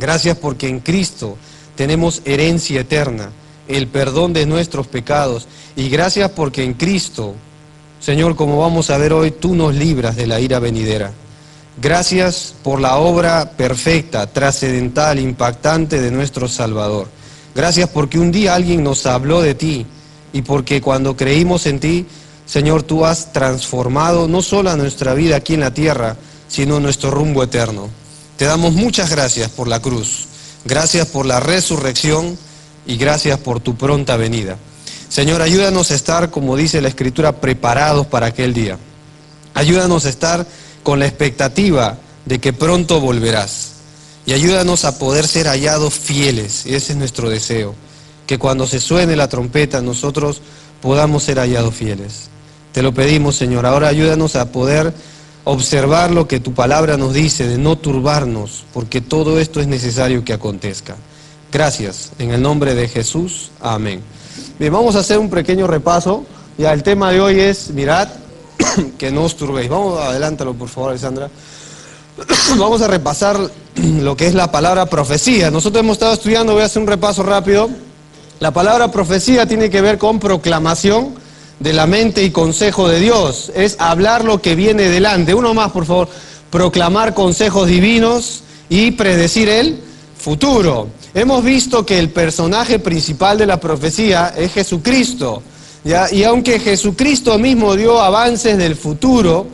Gracias porque en Cristo tenemos herencia eterna, el perdón de nuestros pecados. Y gracias porque en Cristo, Señor, como vamos a ver hoy, tú nos libras de la ira venidera. Gracias por la obra perfecta, trascendental, impactante de nuestro Salvador. Gracias porque un día alguien nos habló de ti y porque cuando creímos en ti, Señor, tú has transformado no solo a nuestra vida aquí en la tierra, sino nuestro rumbo eterno. Te damos muchas gracias por la cruz, gracias por la resurrección y gracias por tu pronta venida. Señor, ayúdanos a estar, como dice la Escritura, preparados para aquel día. Ayúdanos a estar con la expectativa de que pronto volverás. Y ayúdanos a poder ser hallados fieles, y ese es nuestro deseo, que cuando se suene la trompeta nosotros podamos ser hallados fieles. Te lo pedimos, Señor. Ahora ayúdanos a poder observar lo que tu palabra nos dice, de no turbarnos, porque todo esto es necesario que acontezca. Gracias, en el nombre de Jesús, amén. Bien, vamos a hacer un pequeño repaso. Ya el tema de hoy es, mirad, que no os turbéis. Vamos, adelántalo por favor, Alessandra. Vamos a repasar lo que es la palabra profecía. Nosotros hemos estado estudiando, voy a hacer un repaso rápido. La palabra profecía tiene que ver con proclamación de la mente y consejo de Dios. Es hablar lo que viene delante. Uno más, por favor. Proclamar consejos divinos y predecir el futuro. Hemos visto que el personaje principal de la profecía es Jesucristo, ¿ya? Y aunque Jesucristo mismo dio avances del futuro,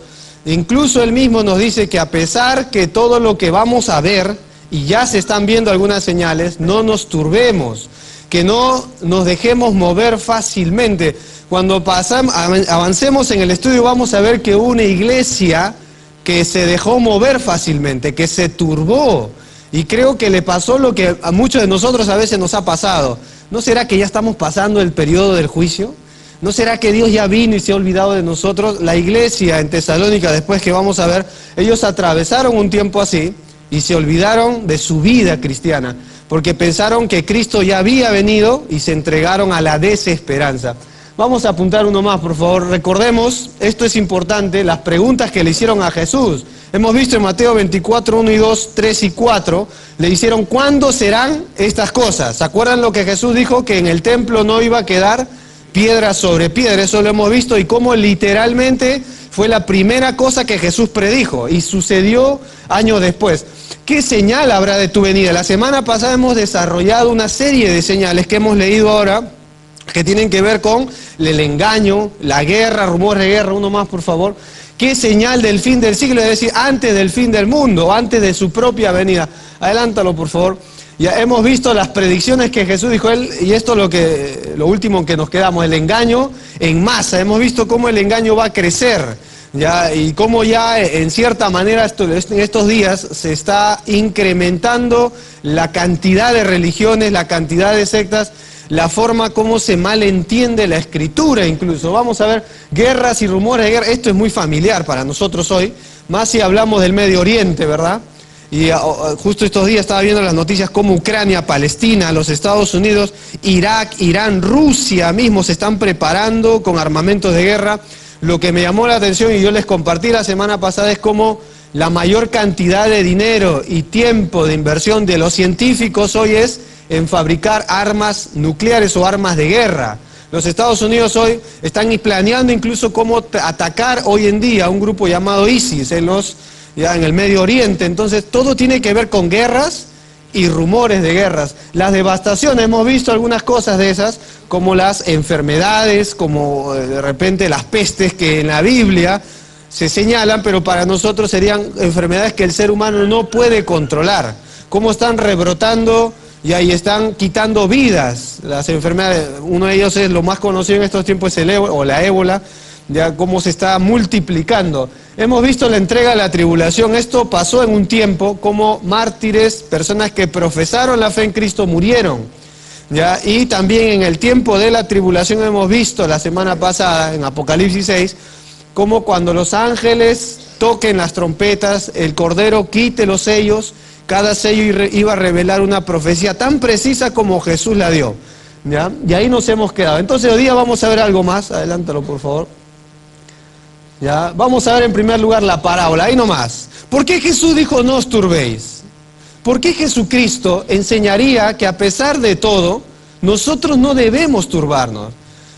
incluso él mismo nos dice que a pesar que todo lo que vamos a ver, y ya se están viendo algunas señales, no nos turbemos, que no nos dejemos mover fácilmente. Cuando avancemos en el estudio vamos a ver que hubo una iglesia que se dejó mover fácilmente, que se turbó. Y creo que le pasó lo que a muchos de nosotros a veces nos ha pasado. ¿No será que ya estamos pasando el periodo del juicio? ¿No será que Dios ya vino y se ha olvidado de nosotros? La iglesia en Tesalónica, después que vamos a ver, ellos atravesaron un tiempo así y se olvidaron de su vida cristiana, porque pensaron que Cristo ya había venido y se entregaron a la desesperanza. Vamos a apuntar uno más, por favor. Recordemos, esto es importante, las preguntas que le hicieron a Jesús. Hemos visto en Mateo 24, 1 y 2, 3 y 4, le hicieron, ¿cuándo serán estas cosas? ¿Se acuerdan lo que Jesús dijo? Que en el templo no iba a quedar piedra sobre piedra, eso lo hemos visto, y cómo literalmente fue la primera cosa que Jesús predijo, y sucedió años después. ¿Qué señal habrá de tu venida? La semana pasada hemos desarrollado una serie de señales que hemos leído ahora, que tienen que ver con el engaño, la guerra, rumores de guerra. Uno más, por favor. ¿Qué señal del fin del siglo? Es decir, antes del fin del mundo, antes de su propia venida. Adelántalo, por favor. Ya hemos visto las predicciones que Jesús dijo él, y esto es lo último en que nos quedamos, el engaño en masa. Hemos visto cómo el engaño va a crecer, ya, y cómo ya en cierta manera en estos días se está incrementando la cantidad de religiones, la cantidad de sectas, la forma como se malentiende la escritura incluso. Vamos a ver guerras y rumores de guerra. Esto es muy familiar para nosotros hoy, más si hablamos del Medio Oriente, ¿verdad? Y justo estos días estaba viendo las noticias como Ucrania, Palestina, los Estados Unidos, Irak, Irán, Rusia mismo se están preparando con armamentos de guerra. Lo que me llamó la atención y yo les compartí la semana pasada es cómo la mayor cantidad de dinero y tiempo de inversión de los científicos hoy es en fabricar armas nucleares o armas de guerra. Los Estados Unidos hoy están planeando incluso cómo atacar hoy en día a un grupo llamado ISIS ya en el Medio Oriente. Entonces todo tiene que ver con guerras y rumores de guerras. Las devastaciones, hemos visto algunas cosas de esas, como las enfermedades, como de repente las pestes que en la Biblia se señalan, pero para nosotros serían enfermedades que el ser humano no puede controlar. Cómo están rebrotando y ahí están quitando vidas las enfermedades. Uno de ellos es lo más conocido en estos tiempos, es la ébola, ya cómo se está multiplicando. Hemos visto la entrega de la tribulación. Esto pasó en un tiempo como mártires, personas que profesaron la fe en Cristo murieron, ¿ya? Y también en el tiempo de la tribulación hemos visto la semana pasada en Apocalipsis 6 como cuando los ángeles toquen las trompetas, el Cordero quite los sellos, cada sello iba a revelar una profecía tan precisa como Jesús la dio, ¿ya? Y ahí nos hemos quedado. Entonces hoy día vamos a ver algo más. Adelántalo, por favor. ¿Ya? Vamos a ver en primer lugar la parábola, ahí nomás. ¿Por qué Jesús dijo no os turbéis? ¿por qué Jesucristo enseñaría que a pesar de todo, nosotros no debemos turbarnos?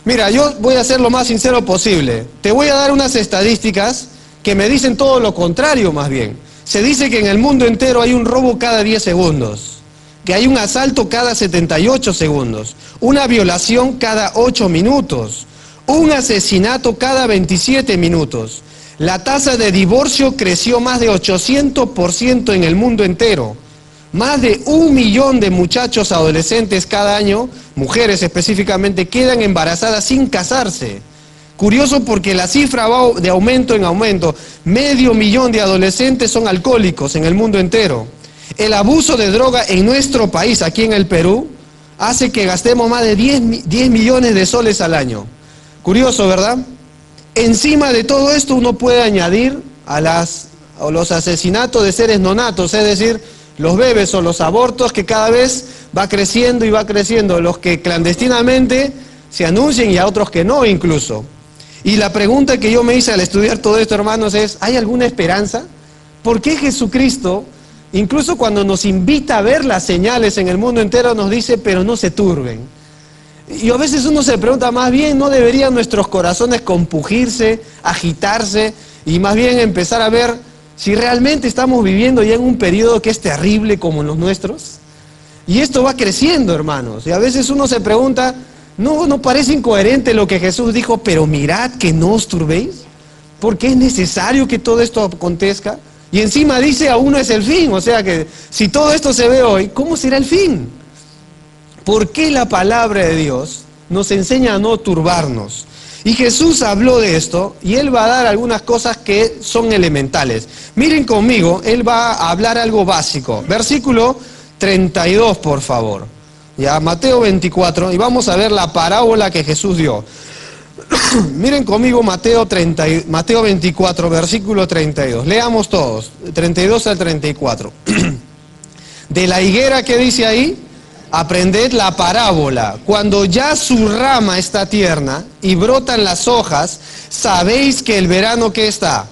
Mira, yo voy a ser lo más sincero posible. Te voy a dar unas estadísticas que me dicen todo lo contrario, más bien. Se dice que en el mundo entero hay un robo cada 10 segundos, que hay un asalto cada 78 segundos, una violación cada 8 minutos, un asesinato cada 27 minutos. La tasa de divorcio creció más de 800% en el mundo entero. Más de 1 millón de muchachos adolescentes cada año, mujeres específicamente, quedan embarazadas sin casarse. Curioso porque la cifra va de aumento en aumento. 500.000 de adolescentes son alcohólicos en el mundo entero. El abuso de droga en nuestro país, aquí en el Perú, hace que gastemos más de 10 millones de soles al año. Curioso, ¿verdad? Encima de todo esto uno puede añadir a los asesinatos de seres no natos, es decir, los bebés o los abortos, que cada vez va creciendo y va creciendo, los que clandestinamente se anuncian y a otros que no incluso. Y la pregunta que yo me hice al estudiar todo esto, hermanos, es, ¿hay alguna esperanza? ¿Por qué Jesucristo, incluso cuando nos invita a ver las señales en el mundo entero, nos dice, pero no se turben? Y a veces uno se pregunta, más bien, ¿no deberían nuestros corazones compugirse, agitarse y más bien empezar a ver si realmente estamos viviendo ya en un periodo que es terrible como los nuestros? Y esto va creciendo, hermanos. Y a veces uno se pregunta, ¿no parece incoherente lo que Jesús dijo? Pero mirad que no os turbéis, porque es necesario que todo esto acontezca. Y encima dice, aún no es el fin. O sea que si todo esto se ve hoy, ¿cómo será el fin? ¿Por qué la palabra de Dios nos enseña a no turbarnos? Y Jesús habló de esto y Él va a dar algunas cosas que son elementales. Miren conmigo, Él va a hablar algo básico. Versículo 32, por favor. Ya, Mateo 24, y vamos a ver la parábola que Jesús dio. Miren conmigo Mateo 24, versículo 32. Leamos todos, 32 al 34. De la higuera, ¿qué dice ahí? Aprended la parábola. Cuando ya su rama está tierna y brotan las hojas, sabéis que el verano ¿qué está?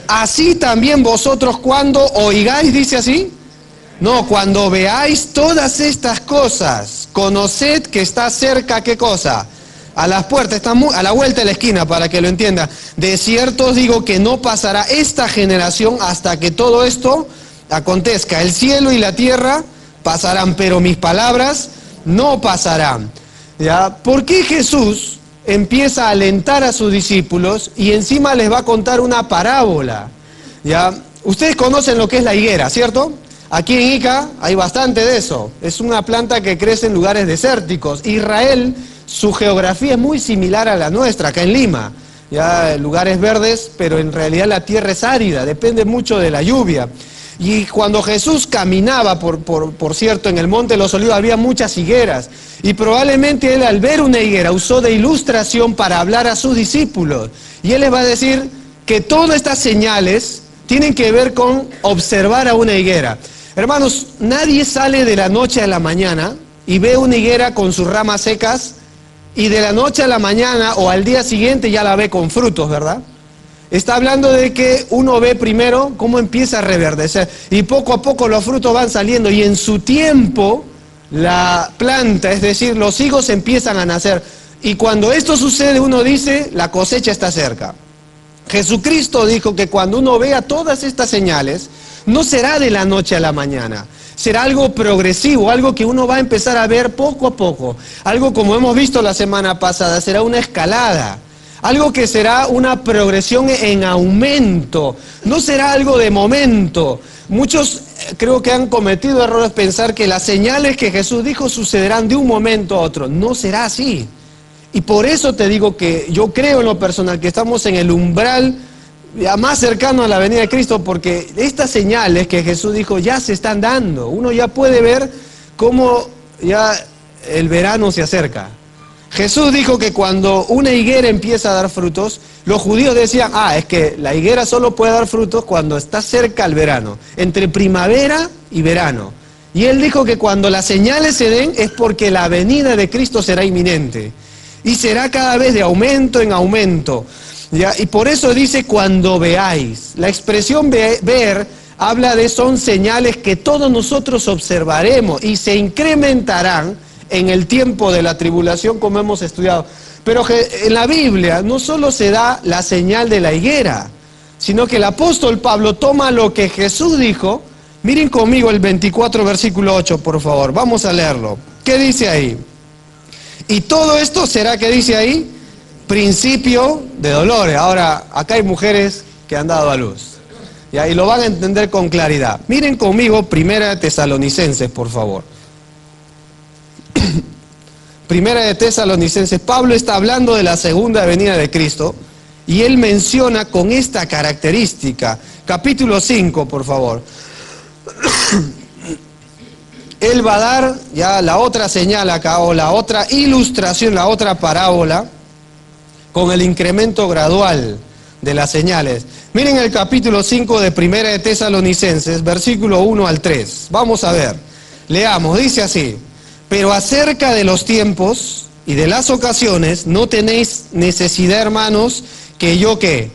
Así también vosotros cuando oigáis, dice así. No, cuando veáis todas estas cosas, conoced que está cerca, ¿qué cosa? A las puertas, está a la vuelta de la esquina, para que lo entienda. De cierto os digo que no pasará esta generación hasta que todo esto acontezca. El cielo y la tierra pasarán, pero mis palabras no pasarán. ¿Ya? ¿Por qué Jesús empieza a alentar a sus discípulos y encima les va a contar una parábola? ¿Ya? Ustedes conocen lo que es la higuera, ¿cierto? Aquí en Ica hay bastante de eso. Es una planta que crece en lugares desérticos. Israel, su geografía es muy similar a la nuestra, acá en Lima. Ya, lugares verdes, pero en realidad la tierra es árida, depende mucho de la lluvia. Y cuando Jesús caminaba, por cierto, en el Monte de los Olivos había muchas higueras. Y probablemente Él, al ver una higuera, usó de ilustración para hablar a sus discípulos. Y Él les va a decir que todas estas señales tienen que ver con observar a una higuera. Hermanos, nadie sale de la noche a la mañana y ve una higuera con sus ramas secas y de la noche a la mañana o al día siguiente ya la ve con frutos, ¿verdad? Está hablando de que uno ve primero cómo empieza a reverdecer y poco a poco los frutos van saliendo y en su tiempo la planta, es decir, los higos empiezan a nacer. Y cuando esto sucede uno dice, la cosecha está cerca. Jesucristo dijo que cuando uno vea todas estas señales, no será de la noche a la mañana. Será algo progresivo, algo que uno va a empezar a ver poco a poco. Algo como hemos visto la semana pasada, será una escalada. Algo que será una progresión en aumento, no será algo de momento. Muchos creo que han cometido errores pensar que las señales que Jesús dijo sucederán de un momento a otro. No será así. Y por eso te digo que yo creo en lo personal que estamos en el umbral ya más cercano a la venida de Cristo, porque estas señales que Jesús dijo ya se están dando. Uno ya puede ver cómo ya el verano se acerca. Jesús dijo que cuando una higuera empieza a dar frutos, los judíos decían, es que la higuera solo puede dar frutos cuando está cerca el verano, entre primavera y verano. Y Él dijo que cuando las señales se den es porque la venida de Cristo será inminente. Y será cada vez de aumento en aumento. ¿Ya? Y por eso dice cuando veáis. La expresión ver habla de son señales que todos nosotros observaremos y se incrementarán en el tiempo de la tribulación, como hemos estudiado. Pero en la Biblia no solo se da la señal de la higuera, sino que el apóstol Pablo toma lo que Jesús dijo. Miren conmigo el 24 versículo 8, por favor, vamos a leerlo. ¿Qué dice ahí? Y todo esto será, ¿qué dice ahí? Principio de dolores. Ahora, acá hay mujeres que han dado a luz, ¿ya? Y lo van a entender con claridad. Miren conmigo Primera de Tesalonicenses, por favor. Primera de Tesalonicenses. Pablo está hablando de la segunda venida de Cristo y él menciona con esta característica. Capítulo 5, por favor. Él va a dar ya la otra señal acá, o la otra ilustración, la otra parábola, con el incremento gradual de las señales. Miren el capítulo 5 de Primera de Tesalonicenses, versículo 1 al 3. Vamos a ver, leamos, dice así: pero acerca de los tiempos y de las ocasiones, no tenéis necesidad, hermanos, que yo ¿qué?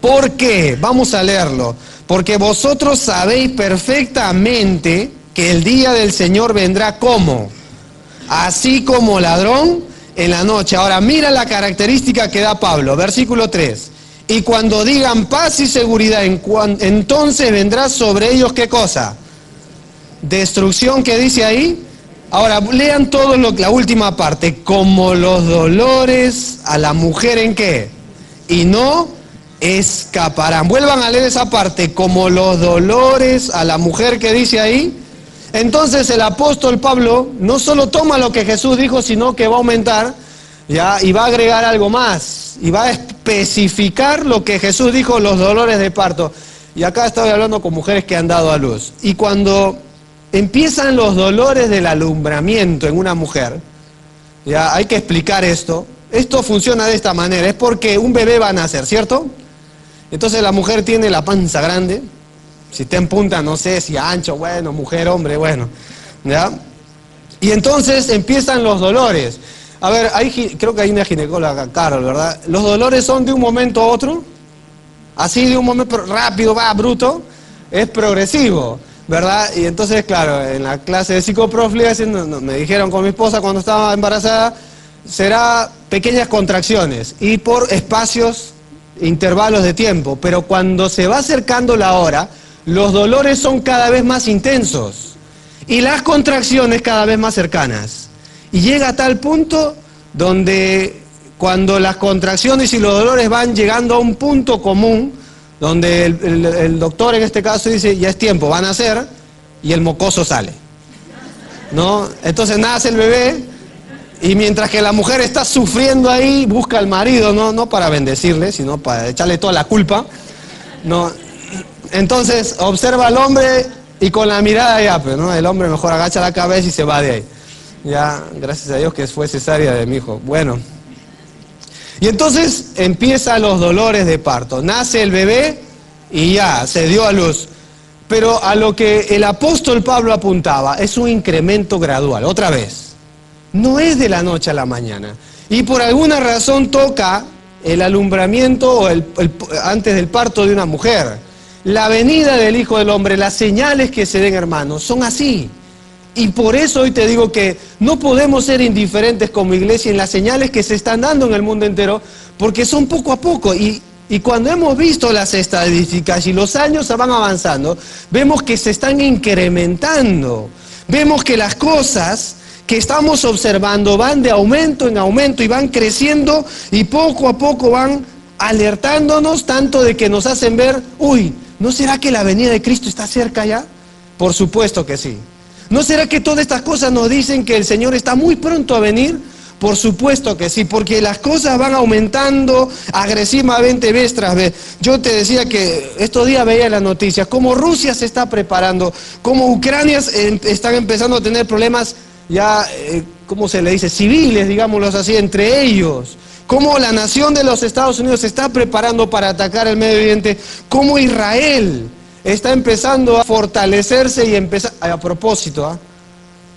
¿Por qué? Vamos a leerlo. Porque vosotros sabéis perfectamente que el día del Señor vendrá como, así como ladrón en la noche. Ahora mira la característica que da Pablo, versículo 3. Y cuando digan paz y seguridad, entonces vendrá sobre ellos ¿qué cosa? Destrucción, ¿qué dice ahí? Ahora lean todo la última parte. Como los dolores a la mujer ¿en qué? Y no escaparán. Vuelvan a leer esa parte. Como los dolores a la mujer, ¿qué dice ahí? Entonces el apóstol Pablo no solo toma lo que Jesús dijo, sino que va a aumentar, ¿ya? Y va a agregar algo más, y va a especificar lo que Jesús dijo, los dolores de parto. Y acá estoy hablando con mujeres que han dado a luz. Y cuando empiezan los dolores del alumbramiento en una mujer, ya hay que explicar esto. Esto funciona de esta manera, es porque un bebé va a nacer, ¿cierto? Entonces la mujer tiene la panza grande. Si está en punta, no sé si ancho, bueno, mujer, hombre, bueno, ¿ya? Y entonces empiezan los dolores. A ver, creo que hay una ginecóloga, Carol, ¿verdad? Los dolores son de un momento a otro, así de un momento rápido, va, bruto, es progresivo, ¿verdad? Y entonces, claro, en la clase de psicoproflia me dijeron con mi esposa cuando estaba embarazada, será pequeñas contracciones y por espacios, intervalos de tiempo, pero cuando se va acercando la hora, los dolores son cada vez más intensos y las contracciones cada vez más cercanas. Y llega a tal punto donde cuando las contracciones y los dolores van llegando a un punto común, donde el doctor en este caso dice, ya es tiempo, van a nacer, y el mocoso sale, ¿no? Entonces nace el bebé y mientras que la mujer está sufriendo ahí, busca al marido, no para bendecirle, sino para echarle toda la culpa, ¿no? Entonces observa al hombre y con la mirada ya, pues, ¿no? El hombre mejor agacha la cabeza y se va de ahí. Ya, gracias a Dios que fue cesárea de mi hijo. Bueno. Y entonces empiezan los dolores de parto. Nace el bebé y ya, se dio a luz. Pero a lo que el apóstol Pablo apuntaba es un incremento gradual. Otra vez, no es de la noche a la mañana. Y por alguna razón toca el alumbramiento o antes del parto de una mujer. La venida del Hijo del Hombre, las señales que se den, hermanos, son así. Y por eso hoy te digo que no podemos ser indiferentes como iglesia en las señales que se están dando en el mundo entero, porque son poco a poco. Y cuando hemos visto las estadísticas y los años van avanzando, vemos que se están incrementando. Vemos que las cosas que estamos observando van de aumento en aumento y van creciendo y poco a poco van alertándonos tanto de que nos hacen ver, uy, ¿no será que la venida de Cristo está cerca ya? Por supuesto que sí. ¿No será que todas estas cosas nos dicen que el Señor está muy pronto a venir? Por supuesto que sí, porque las cosas van aumentando agresivamente vez tras vez. Yo te decía que estos días veía las noticias, cómo Rusia se está preparando, cómo Ucrania están empezando a tener problemas ya, ¿cómo se le dice? Civiles, digámoslo así, entre ellos. Cómo la nación de los Estados Unidos se está preparando para atacar el Medio Oriente, cómo Israel está empezando a fortalecerse y empezar, a propósito,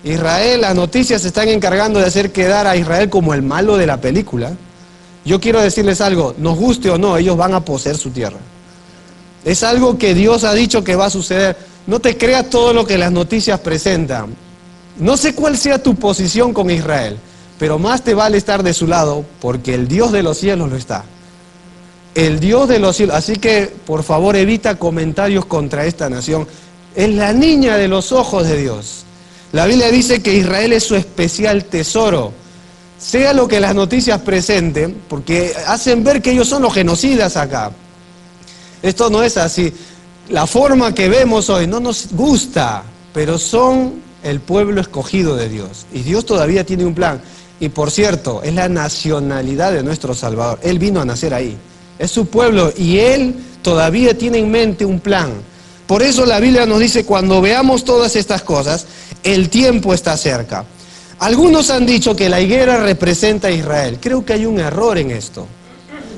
Israel, las noticias se están encargando de hacer quedar a Israel como el malo de la película. Yo quiero decirles algo, nos guste o no, ellos van a poseer su tierra. Es algo que Dios ha dicho que va a suceder. No te creas todo lo que las noticias presentan. No sé cuál sea tu posición con Israel, pero más te vale estar de su lado, porque el Dios de los cielos lo está. El Dios de los cielos. Así que, por favor, evita comentarios contra esta nación. Es la niña de los ojos de Dios. La Biblia dice que Israel es su especial tesoro. Sea lo que las noticias presenten, porque hacen ver que ellos son los genocidas acá. Esto no es así. La forma que vemos hoy no nos gusta, pero son el pueblo escogido de Dios. Y Dios todavía tiene un plan. Y por cierto, es la nacionalidad de nuestro Salvador. Él vino a nacer ahí. Es su pueblo y Él todavía tiene en mente un plan. Por eso la Biblia nos dice, cuando veamos todas estas cosas, el tiempo está cerca. Algunos han dicho que la higuera representa a Israel. Creo que hay un error en esto.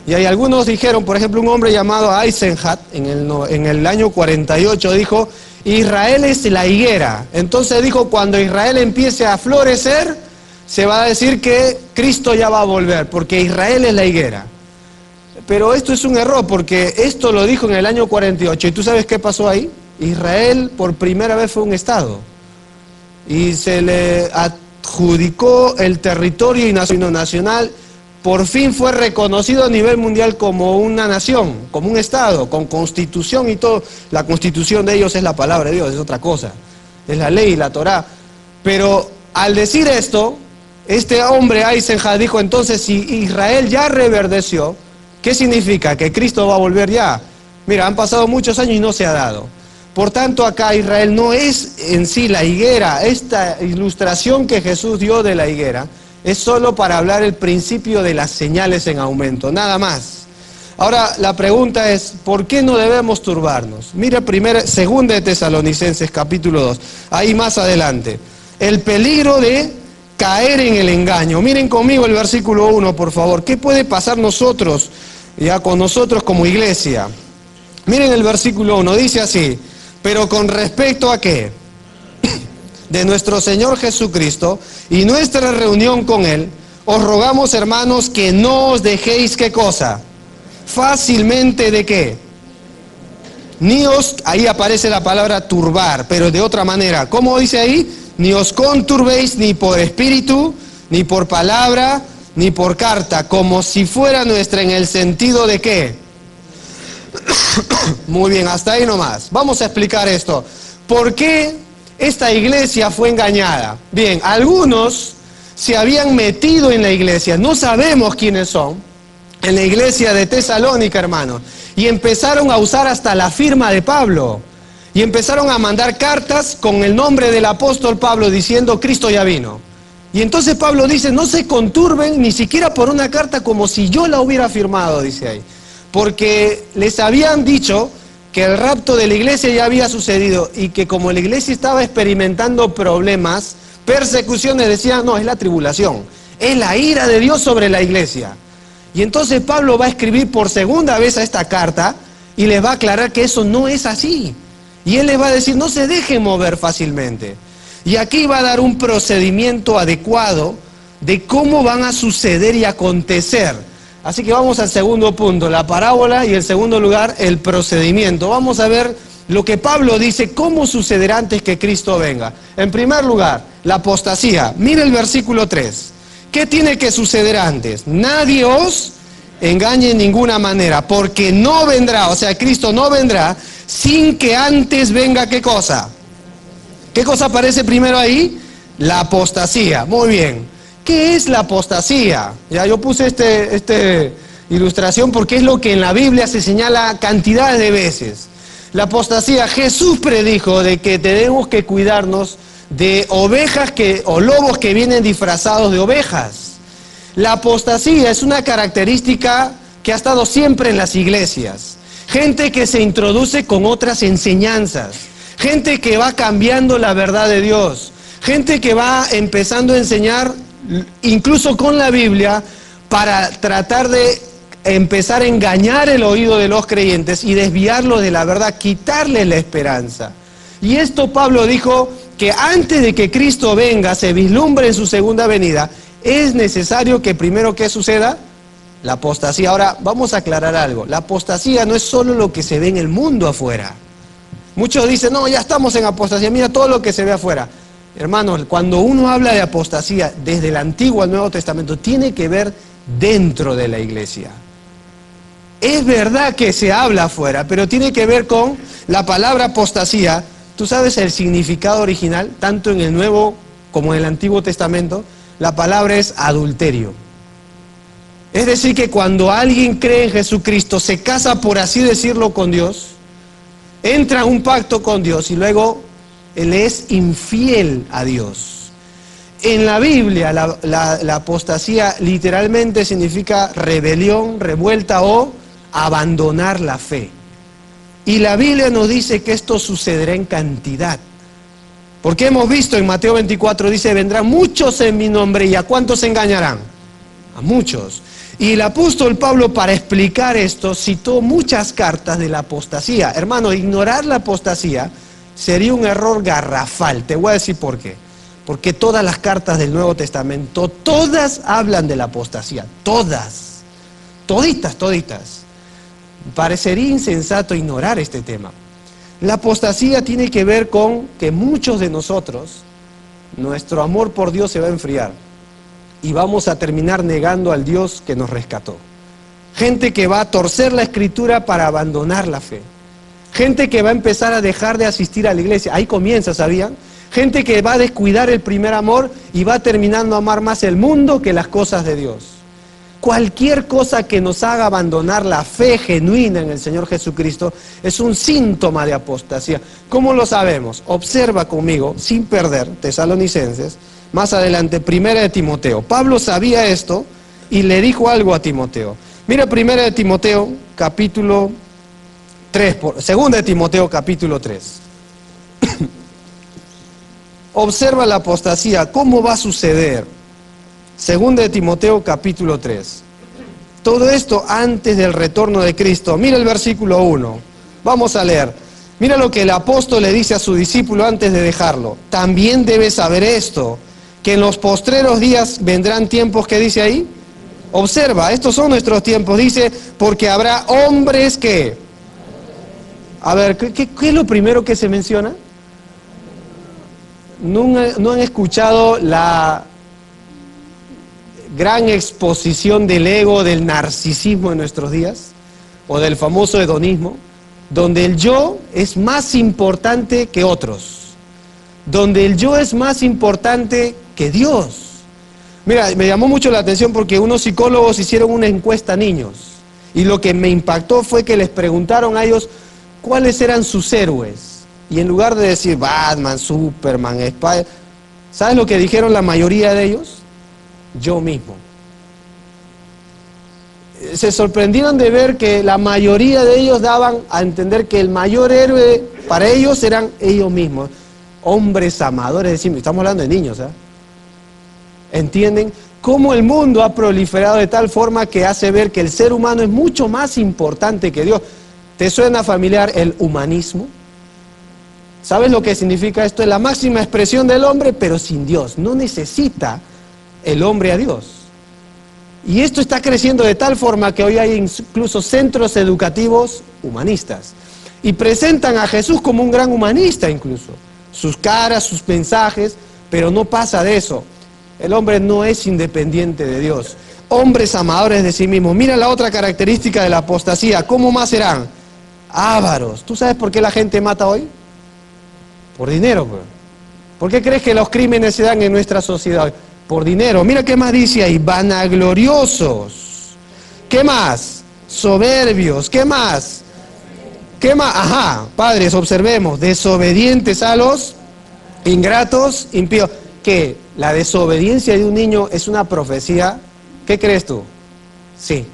Y hay algunos dijeron, por ejemplo, un hombre llamado Eisenhower, en el año 48, dijo, Israel es la higuera. Entonces dijo, cuando Israel empiece a florecer, se va a decir que Cristo ya va a volver, porque Israel es la higuera. Pero esto es un error, porque esto lo dijo en el año 48. ¿Y tú sabes qué pasó ahí? Israel por primera vez fue un estado. Y se le adjudicó el territorio y nacional. Por fin fue reconocido a nivel mundial como una nación, como un estado, con constitución y todo. La constitución de ellos es la palabra de Dios, es otra cosa. Es la ley, la Torá. Pero al decir esto, este hombre Eisenhower dijo, entonces si Israel ya reverdeció, ¿qué significa? ¿Que Cristo va a volver ya? Mira, han pasado muchos años y no se ha dado. Por tanto, acá Israel no es en sí la higuera. Esta ilustración que Jesús dio de la higuera es solo para hablar el principio de las señales en aumento, nada más. Ahora, la pregunta es, ¿por qué no debemos turbarnos? Mira, segunda de Tesalonicenses, capítulo 2, ahí más adelante. El peligro de caer en el engaño. Miren conmigo el versículo 1, por favor. ¿Qué puede pasar nosotros, ya con nosotros como iglesia? Miren el versículo 1, dice así, pero con respecto a ¿qué? De nuestro Señor Jesucristo y nuestra reunión con Él, os rogamos, hermanos, que no os dejéis, ¿qué cosa? Fácilmente ¿de qué? Ni os, ahí aparece la palabra turbar, pero de otra manera. ¿Cómo dice ahí? Ni os conturbéis ni por espíritu, ni por palabra, ni por carta, como si fuera nuestra, en el sentido de ¿qué? Muy bien, hasta ahí nomás. Vamos a explicar esto. ¿Por qué esta iglesia fue engañada? Bien, algunos se habían metido en la iglesia, no sabemos quiénes son, en la iglesia de Tesalónica, hermanos, y empezaron a usar hasta la firma de Pablo, y empezaron a mandar cartas con el nombre del apóstol Pablo diciendo Cristo ya vino. Y entonces Pablo dice, no se conturben ni siquiera por una carta como si yo la hubiera firmado, dice ahí, porque les habían dicho que el rapto de la iglesia ya había sucedido y que como la iglesia estaba experimentando problemas, persecuciones, decían, no, es la tribulación, es la ira de Dios sobre la iglesia. Y entonces Pablo va a escribir por segunda vez a esta carta y les va a aclarar que eso no es así. Y él les va a decir, no se dejen mover fácilmente. Y aquí va a dar un procedimiento adecuado de cómo van a suceder y acontecer. Así que vamos al segundo punto, la parábola, y en segundo lugar, el procedimiento. Vamos a ver lo que Pablo dice, cómo sucederá antes que Cristo venga. En primer lugar, la apostasía. Mira el versículo 3. ¿Qué tiene que suceder antes? Nadie os engañe en ninguna manera, porque no vendrá, o sea, Cristo no vendrá, sin que antes venga, ¿qué cosa? ¿Qué cosa aparece primero ahí? La apostasía. Muy bien. ¿Qué es la apostasía? Ya yo puse esta ilustración porque es lo que en la Biblia se señala cantidades de veces. La apostasía, Jesús predijo de que tenemos que cuidarnos de ovejas o lobos que vienen disfrazados de ovejas. La apostasía es una característica que ha estado siempre en las iglesias. Gente que se introduce con otras enseñanzas. Gente que va cambiando la verdad de Dios. Gente que va empezando a enseñar incluso con la Biblia, para tratar de empezar a engañar el oído de los creyentes y desviarlos de la verdad, quitarles la esperanza. Y esto Pablo dijo que antes de que Cristo venga, se vislumbre en su segunda venida, es necesario que primero, ¿qué suceda? La apostasía. Ahora, vamos a aclarar algo. La apostasía no es solo lo que se ve en el mundo afuera. Muchos dicen, no, ya estamos en apostasía, mira todo lo que se ve afuera. Hermanos, cuando uno habla de apostasía desde el Antiguo al Nuevo Testamento, tiene que ver dentro de la iglesia. Es verdad que se habla afuera, pero tiene que ver con la palabra apostasía. ¿Tú sabes el significado original? Tanto en el Nuevo como en el Antiguo Testamento, la palabra es adulterio. Es decir, que cuando alguien cree en Jesucristo, se casa, por así decirlo, con Dios, entra en un pacto con Dios y luego él es infiel a Dios. En la Biblia, la apostasía literalmente significa rebelión, revuelta o abandonar la fe. Y la Biblia nos dice que esto sucederá en cantidad. Porque hemos visto en Mateo 24, dice, vendrán muchos en mi nombre, ¿y a cuántos engañarán? A muchos. Y el apóstol Pablo, para explicar esto, citó muchas cartas de la apostasía. Hermano, ignorar la apostasía sería un error garrafal. Te voy a decir por qué. Porque todas las cartas del Nuevo Testamento, todas hablan de la apostasía. Todas. Toditas, toditas. Parecería insensato ignorar este tema. La apostasía tiene que ver con que muchos de nosotros, nuestro amor por Dios se va a enfriar y vamos a terminar negando al Dios que nos rescató. Gente que va a torcer la Escritura para abandonar la fe. Gente que va a empezar a dejar de asistir a la iglesia. Ahí comienza, ¿sabían? Gente que va a descuidar el primer amor y va terminando a amar más el mundo que las cosas de Dios. Cualquier cosa que nos haga abandonar la fe genuina en el Señor Jesucristo es un síntoma de apostasía. ¿Cómo lo sabemos? Observa conmigo, sin perder, Tesalonicenses, más adelante, 1 de Timoteo. Pablo sabía esto y le dijo algo a Timoteo. Mira 1 de Timoteo, capítulo 3, 2 de Timoteo, capítulo 3. Observa la apostasía, ¿cómo va a suceder? 2 de Timoteo, capítulo 3. Todo esto antes del retorno de Cristo. Mira el versículo 1. Vamos a leer. Mira lo que el apóstol le dice a su discípulo antes de dejarlo. También debes saber esto, que en los postreros días vendrán tiempos, ¿qué dice ahí? Observa, estos son nuestros tiempos. Dice, porque habrá hombres que... A ver, ¿qué es lo primero que se menciona? ¿No han escuchado la gran exposición del ego, del narcisismo en nuestros días? O del famoso hedonismo, donde el yo es más importante que otros. Donde el yo es más importante que Dios. Mira, me llamó mucho la atención porque unos psicólogos hicieron una encuesta a niños. Y lo que me impactó fue que les preguntaron a ellos cuáles eran sus héroes. Y en lugar de decir Batman, Superman, Spider, ¿sabes lo que dijeron la mayoría de ellos? Yo mismo. Se sorprendieron de ver que la mayoría de ellos daban a entender que el mayor héroe para ellos eran ellos mismos. Hombres amadores, decimos, estamos hablando de niños, ¿eh? ¿Entienden? Cómo el mundo ha proliferado de tal forma que hace ver que el ser humano es mucho más importante que Dios. ¿Te suena familiar el humanismo? ¿Sabes lo que significa esto? Es la máxima expresión del hombre, pero sin Dios. No necesita el hombre a Dios. Y esto está creciendo de tal forma que hoy hay incluso centros educativos humanistas. Y presentan a Jesús como un gran humanista incluso. Sus caras, sus mensajes, pero no pasa de eso. El hombre no es independiente de Dios. Hombres amadores de sí mismos. Mira la otra característica de la apostasía. ¿Cómo más serán? Ávaros. ¿Tú sabes por qué la gente mata hoy? Por dinero, pues. ¿Por qué crees que los crímenes se dan en nuestra sociedad hoy? Por dinero. Mira qué más dice ahí. Vanagloriosos. ¿Qué más? Soberbios. ¿Qué más? ¿Qué más? Ajá, padres, observemos. Desobedientes a los ingratos, impíos. ¿Qué? ¿La desobediencia de un niño es una profecía? ¿Qué crees tú? Sí.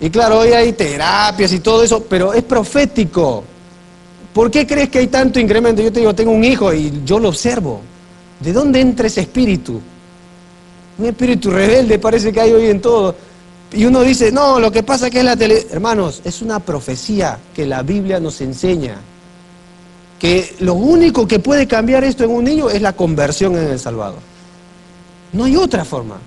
Y claro, hoy hay terapias y todo eso, pero es profético. ¿Por qué crees que hay tanto incremento? Yo te digo, tengo un hijo y yo lo observo. ¿De dónde entra ese espíritu? Un espíritu rebelde parece que hay hoy en todo. Y uno dice, no, lo que pasa es que es la tele... Hermanos, es una profecía que la Biblia nos enseña. Que lo único que puede cambiar esto en un niño es la conversión en el Salvador. No hay otra forma.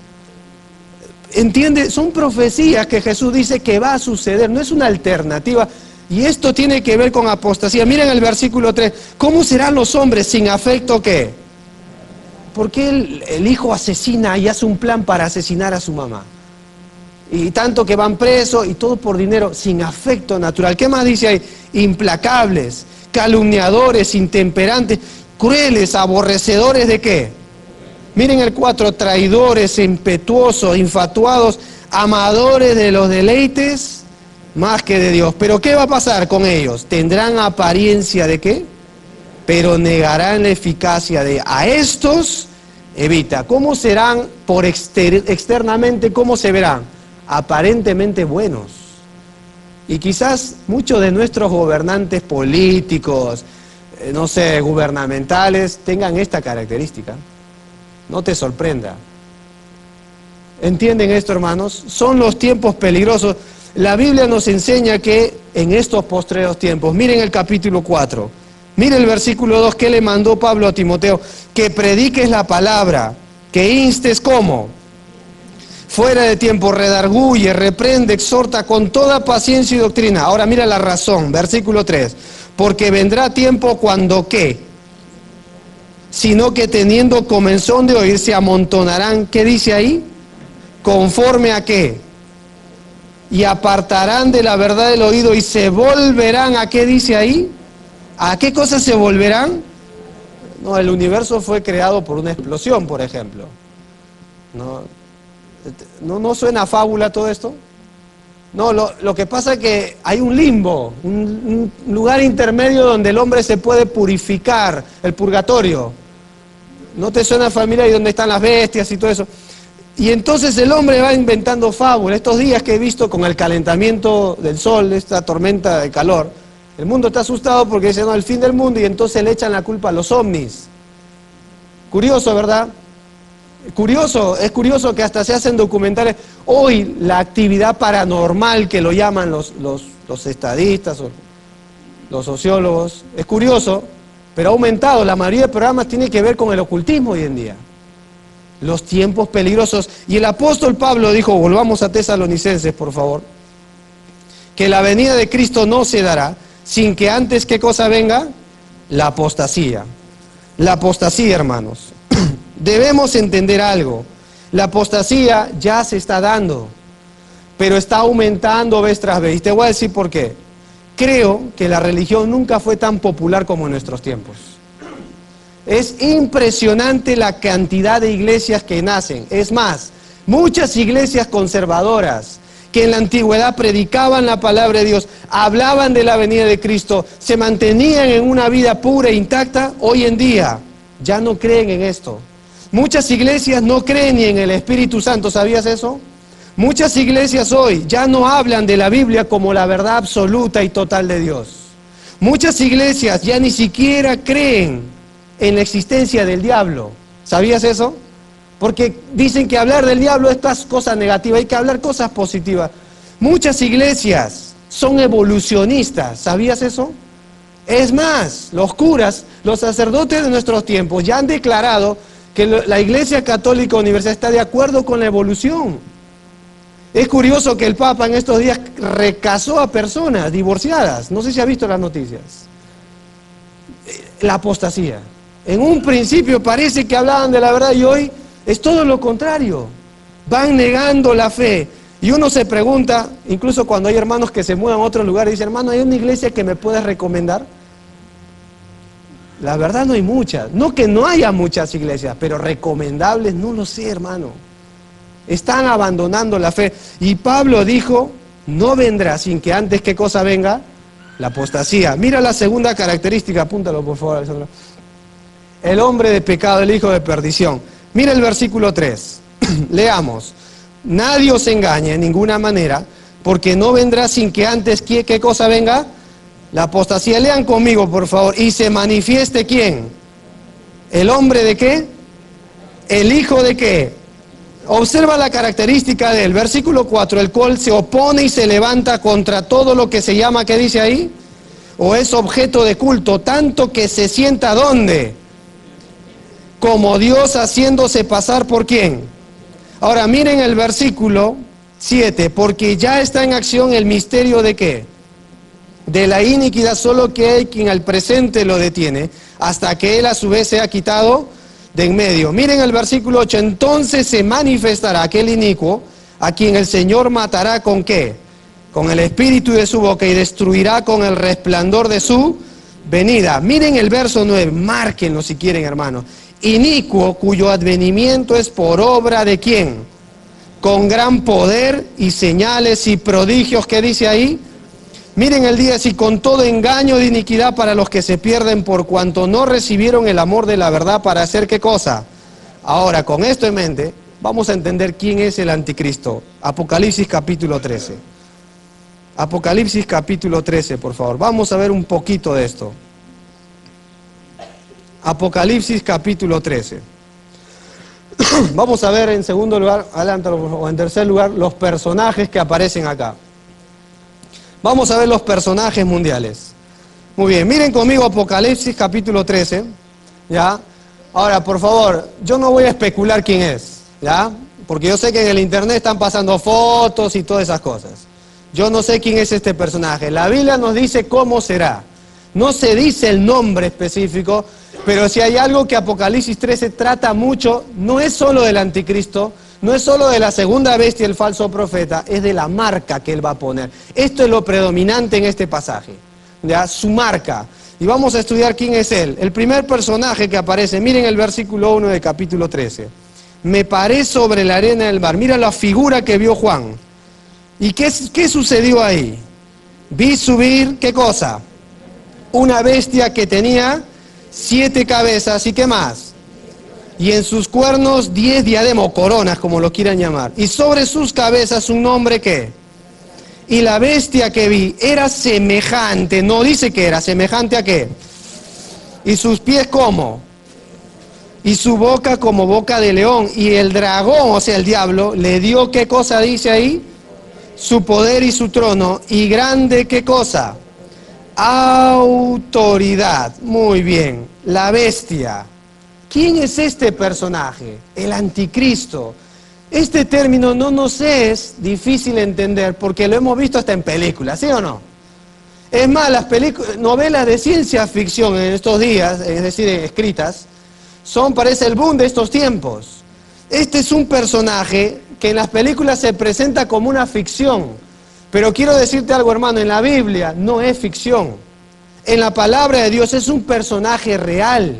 ¿Entiende? Son profecías que Jesús dice que va a suceder, no es una alternativa. Y esto tiene que ver con apostasía. Miren el versículo 3. ¿Cómo serán los hombres sin afecto qué? ¿Por qué el hijo asesina y hace un plan para asesinar a su mamá? Y tanto que van presos y todo por dinero, sin afecto natural. ¿Qué más dice ahí? Implacables, calumniadores, intemperantes, crueles, aborrecedores ¿de qué? Miren el 4, traidores, impetuosos, infatuados, amadores de los deleites más que de Dios. ¿Pero qué va a pasar con ellos? ¿Tendrán apariencia de qué? Pero negarán la eficacia de... A estos evita. ¿Cómo serán externamente? ¿Cómo se verán? Aparentemente buenos. Y quizás muchos de nuestros gobernantes políticos, no sé, gubernamentales, tengan esta característica. No te sorprenda. ¿Entienden esto, hermanos? Son los tiempos peligrosos. La Biblia nos enseña que en estos postreros tiempos, miren el capítulo 4, miren el versículo 2, que le mandó Pablo a Timoteo, que prediques la palabra, que instes ¿cómo? Fuera de tiempo, redarguye, reprende, exhorta con toda paciencia y doctrina. Ahora mira la razón, versículo 3, porque vendrá tiempo cuando ¿qué? Sino que teniendo comezón de oír se amontonarán, ¿qué dice ahí? ¿Conforme a qué? Y apartarán de la verdad el oído y se volverán, ¿a qué dice ahí? ¿A qué cosas se volverán? No, el universo fue creado por una explosión, por ejemplo. ¿No suena a fábula todo esto? No, lo que pasa es que hay un limbo, un lugar intermedio donde el hombre se puede purificar, el purgatorio. ¿No te suena familiar? Y donde están las bestias y todo eso. Y entonces el hombre va inventando fábulas. Estos días que he visto con el calentamiento del sol, esta tormenta de calor, el mundo está asustado porque dice, no, el fin del mundo, y entonces le echan la culpa a los ovnis. Curioso, ¿verdad? Es curioso que hasta se hacen documentales. Hoy la actividad paranormal, que lo llaman los estadistas o los sociólogos, es curioso, pero ha aumentado. La mayoría de programas tiene que ver con el ocultismo hoy en día. Los tiempos peligrosos. Y el apóstol Pablo dijo, volvamos a Tesalonicenses, por favor, que la venida de Cristo no se dará sin que antes, ¿qué cosa venga? La apostasía. La apostasía, hermanos. Debemos entender algo. La apostasía ya se está dando, pero está aumentando vez tras vez. Y te voy a decir por qué. Creo que la religión nunca fue tan popular como en nuestros tiempos. Es impresionante la cantidad de iglesias que nacen. Es más, muchas iglesias conservadoras que en la antigüedad predicaban la palabra de Dios, hablaban de la venida de Cristo, se mantenían en una vida pura e intacta, hoy en día ya no creen en esto. Muchas iglesias no creen ni en el Espíritu Santo, ¿sabías eso? Muchas iglesias hoy ya no hablan de la Biblia como la verdad absoluta y total de Dios. Muchas iglesias ya ni siquiera creen en la existencia del diablo. ¿Sabías eso? Porque dicen que hablar del diablo es cosa negativa, hay que hablar cosas positivas. Muchas iglesias son evolucionistas, ¿sabías eso? Es más, los curas, los sacerdotes de nuestros tiempos ya han declarado que la Iglesia Católica Universal está de acuerdo con la evolución. Es curioso que el Papa en estos días recasó a personas divorciadas. No sé si ha visto las noticias. La apostasía. En un principio parece que hablaban de la verdad y hoy es todo lo contrario. Van negando la fe. Y uno se pregunta, incluso cuando hay hermanos que se mudan a otro lugar y dicen, hermano, ¿hay una iglesia que me puedas recomendar? La verdad no hay muchas. No que no haya muchas iglesias, pero recomendables no lo sé, hermano. Están abandonando la fe. Y Pablo dijo, no vendrá sin que antes, ¿qué cosa venga? La apostasía. Mira la segunda característica, apúntalo por favor, Alessandro. El hombre de pecado, el hijo de perdición. Mira el versículo 3. Leamos. Nadie os engañe en ninguna manera, porque no vendrá sin que antes, ¿qué cosa venga? La apostasía. Lean conmigo, por favor. Y se manifieste, ¿quién? ¿El hombre de qué? ¿El hijo de qué? Observa la característica del versículo 4, el cual se opone y se levanta contra todo lo que se llama, ¿qué dice ahí? O es objeto de culto, tanto que se sienta ¿dónde? Como Dios, haciéndose pasar ¿por quién? Ahora miren el versículo 7, porque ya está en acción el misterio de ¿qué? De la iniquidad, solo que hay quien al presente lo detiene, hasta que él a su vez sea quitado de en medio. Miren el versículo 8, entonces se manifestará aquel inicuo, a quien el Señor matará ¿con qué? Con el espíritu de su boca y destruirá con el resplandor de su venida. Miren el verso 9, márquenlo si quieren, hermanos. Inicuo cuyo advenimiento es por obra de ¿quién? Con gran poder y señales y prodigios, ¿qué dice ahí? Miren el día, si con todo engaño de iniquidad para los que se pierden por cuanto no recibieron el amor de la verdad para hacer ¿qué cosa? Ahora, con esto en mente, vamos a entender quién es el anticristo. Apocalipsis capítulo 13. Apocalipsis capítulo 13, por favor. Vamos a ver un poquito de esto. Apocalipsis capítulo 13. Vamos a ver en segundo lugar, adelántalo, o en tercer lugar, los personajes que aparecen acá. Vamos a ver los personajes mundiales. Muy bien, miren conmigo Apocalipsis capítulo 13, ¿ya? Ahora, por favor, yo no voy a especular quién es, ¿ya? Porque yo sé que en el internet están pasando fotos y todas esas cosas. Yo no sé quién es este personaje. La Biblia nos dice cómo será. No se dice el nombre específico, pero si hay algo que Apocalipsis 13 trata mucho, no es solo del anticristo, no es solo de la segunda bestia, el falso profeta, es de la marca que él va a poner. Esto es lo predominante en este pasaje, ¿ya? Su marca. Y vamos a estudiar quién es él. El primer personaje que aparece, miren el versículo 1 de capítulo 13. Me paré sobre la arena del mar. Mira la figura que vio Juan. ¿Y qué sucedió ahí? Vi subir, ¿qué cosa? Una bestia que tenía 7 cabezas, ¿y qué más? Y en sus cuernos 10 diademas, o coronas, como lo quieran llamar. Y sobre sus cabezas un nombre, ¿qué? Y la bestia que vi era semejante, no dice que era, semejante a qué. Y sus pies como. Y su boca como boca de león. Y el dragón, o sea el diablo, le dio, ¿qué cosa dice ahí? Su poder y su trono. Y grande, ¿qué cosa? Autoridad. Muy bien. La bestia. ¿Quién es este personaje? El anticristo. Este término no nos es difícil entender porque lo hemos visto hasta en películas, ¿sí o no? Es más, las novelas de ciencia ficción en estos días, es decir, escritas, parece el boom de estos tiempos. Este es un personaje que en las películas se presenta como una ficción. Pero quiero decirte algo, hermano, en la Biblia no es ficción. En la palabra de Dios es un personaje real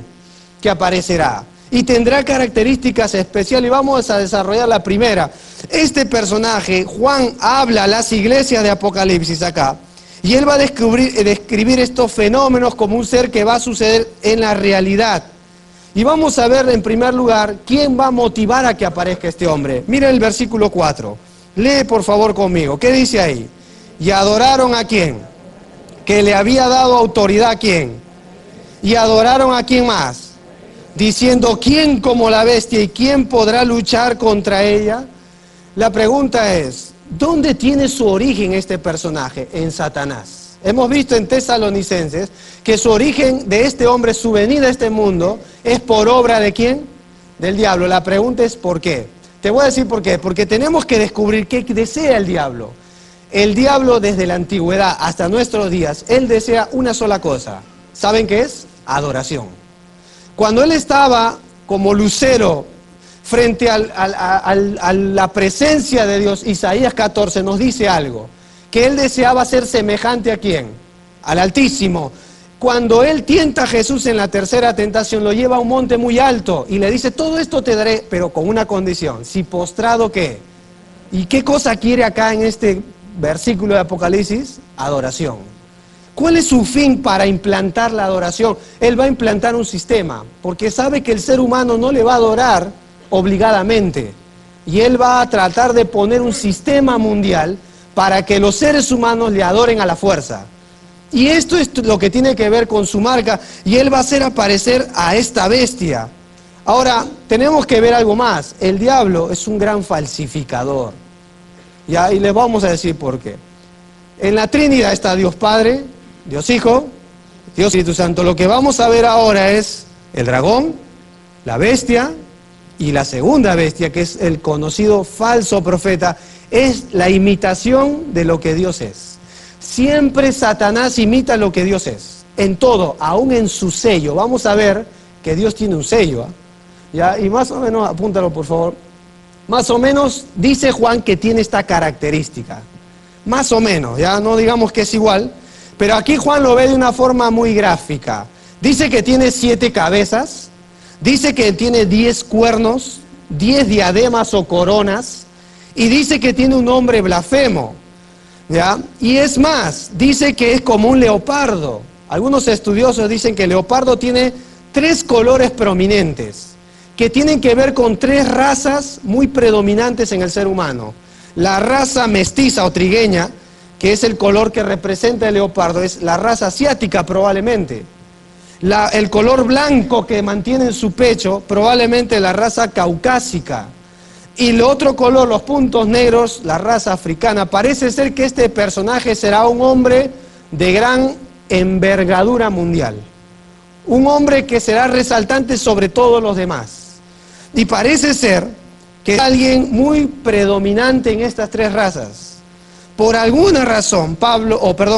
que aparecerá y tendrá características especiales y vamos a desarrollar la primera. Este personaje, Juan habla a las iglesias de Apocalipsis acá y él va a describir estos fenómenos como un ser que va a suceder en la realidad. Y vamos a ver en primer lugar quién va a motivar a que aparezca este hombre. Miren el versículo 4, lee por favor conmigo, ¿qué dice ahí? Y adoraron a quién, que le había dado autoridad a quién, y adoraron a quién más, diciendo, ¿quién como la bestia y quién podrá luchar contra ella? La pregunta es, ¿dónde tiene su origen este personaje? En Satanás. Hemos visto en Tesalonicenses que su origen de este hombre, su venida a este mundo, es por obra ¿de quién? Del diablo. La pregunta es ¿por qué? Te voy a decir por qué. Porque tenemos que descubrir qué desea el diablo. El diablo desde la antigüedad hasta nuestros días, él desea una sola cosa. ¿Saben qué es? Adoración. Cuando él estaba como lucero frente a la presencia de Dios, Isaías 14 nos dice algo, que él deseaba ser semejante ¿a quién? Al Altísimo. Cuando él tienta a Jesús en la tercera tentación, lo lleva a un monte muy alto y le dice, todo esto te daré, pero con una condición, si postrado ¿qué? ¿Y qué cosa quiere acá en este versículo de Apocalipsis? Adoración. ¿Cuál es su fin para implantar la adoración? Él va a implantar un sistema, porque sabe que el ser humano no le va a adorar obligadamente. Y él va a tratar de poner un sistema mundial para que los seres humanos le adoren a la fuerza. Y esto es lo que tiene que ver con su marca, y él va a hacer aparecer a esta bestia. Ahora, tenemos que ver algo más. El diablo es un gran falsificador. ¿Ya? Y les vamos a decir por qué. En la Trinidad está Dios Padre, Dios Hijo, Dios Espíritu Santo. Lo que vamos a ver ahora es el dragón, la bestia Y la segunda bestia, que es el conocido falso profeta, es la imitación de lo que Dios es. Siempre Satanás imita lo que Dios es, en todo, aún en su sello. Vamos a ver que Dios tiene un sello, ¿eh? ¿Ya? Y más o menos, apúntalo por favor, más o menos dice Juan que tiene esta característica. Más o menos, ya no digamos que es igual, pero aquí Juan lo ve de una forma muy gráfica. Dice que tiene 7 cabezas, dice que tiene 10 cuernos, 10 diademas o coronas, y dice que tiene un nombre blasfemo, ¿ya? Y es más, dice que es como un leopardo. Algunos estudiosos dicen que el leopardo tiene 3 colores prominentes, que tienen que ver con 3 razas muy predominantes en el ser humano. La raza mestiza o trigueña, que es el color que representa el leopardo, es la raza asiática probablemente. El color blanco que mantiene en su pecho, probablemente la raza caucásica. Y el otro color, los puntos negros, la raza africana. Parece ser que este personaje será un hombre de gran envergadura mundial. Un hombre que será resaltante sobre todos los demás. Y parece ser que es alguien muy predominante en estas 3 razas. Por alguna razón,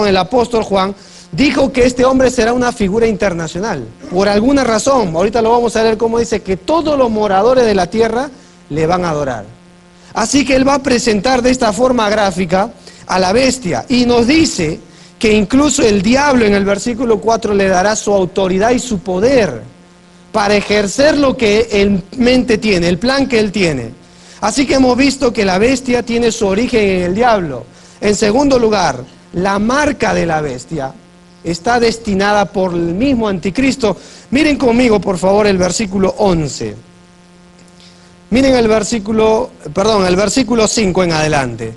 el apóstol Juan dijo que este hombre será una figura internacional. Por alguna razón, ahorita lo vamos a ver cómo dice que todos los moradores de la tierra le van a adorar. Así que él va a presentar de esta forma gráfica a la bestia y nos dice que incluso el diablo en el versículo 4 le dará su autoridad y su poder para ejercer lo que en mente tiene, el plan que él tiene. Así que hemos visto que la bestia tiene su origen en el diablo. En segundo lugar, la marca de la bestia está destinada por el mismo anticristo. Miren conmigo, por favor, el versículo 11. Miren el versículo 5 en adelante.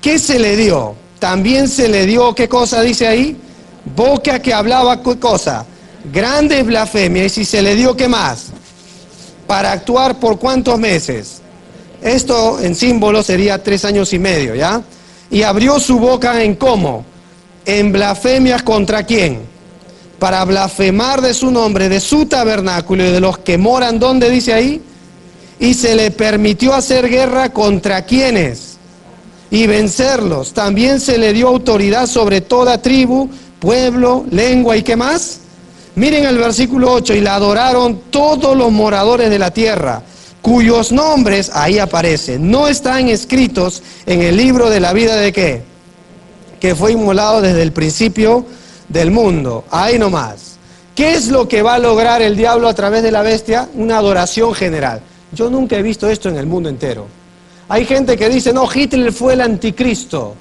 ¿Qué se le dio? También se le dio, ¿qué cosa dice ahí? Boca que hablaba, ¿qué cosa? Grandes blasfemias. Y si se le dio, ¿qué más? Para actuar por ¿cuántos meses? Esto en símbolo sería 3 años y medio, ¿ya? Y abrió su boca en ¿cómo? En blasfemias ¿contra quién? Para blasfemar de su nombre, de su tabernáculo y de los que moran, ¿dónde dice ahí? Y se le permitió hacer guerra ¿contra quiénes? Y vencerlos. También se le dio autoridad sobre toda tribu, pueblo, lengua y ¿qué más? Miren el versículo 8, y la adoraron todos los moradores de la tierra, cuyos nombres, ahí aparecen, no están escritos en el libro de la vida de ¿qué? Que fue inmolado desde el principio del mundo. Ahí nomás. ¿Qué es lo que va a lograr el diablo a través de la bestia? Una adoración general. Yo nunca he visto esto en el mundo entero. Hay gente que dice, no, Hitler fue el anticristo.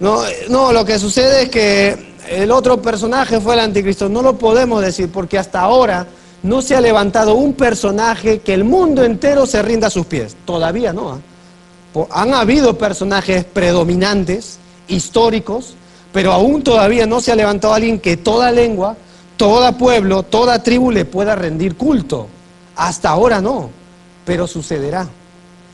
No, lo que sucede es que el otro personaje fue el anticristo. No lo podemos decir porque hasta ahora no se ha levantado un personaje que el mundo entero se rinda a sus pies. Todavía no. Han habido personajes predominantes, históricos, pero aún todavía no se ha levantado alguien que toda lengua, todo pueblo, toda tribu le pueda rendir culto. Hasta ahora no, pero sucederá.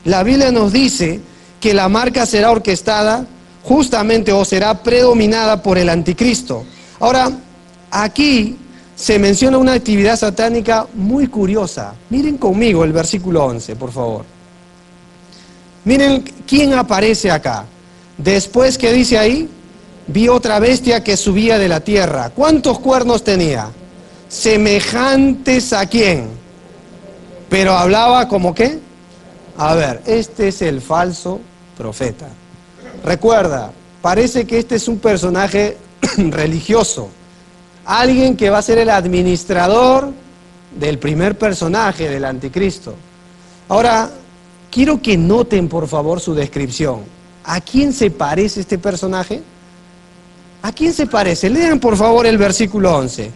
La Biblia nos dice que la marca será orquestada justamente o será predominada por el anticristo. Ahora, aquí se menciona una actividad satánica muy curiosa. Miren conmigo el versículo 11, por favor. Miren quién aparece acá. Después, ¿qué dice ahí? Vi otra bestia que subía de la tierra. ¿Cuántos cuernos tenía? Semejantes a quién. Pero hablaba como qué. A ver, este es el falso profeta. Recuerda, parece que este es un personaje religioso. Alguien que va a ser el administrador del primer personaje del anticristo. Ahora, quiero que noten por favor su descripción. ¿A quién se parece este personaje? ¿A quién se parece? Lean por favor el versículo 11.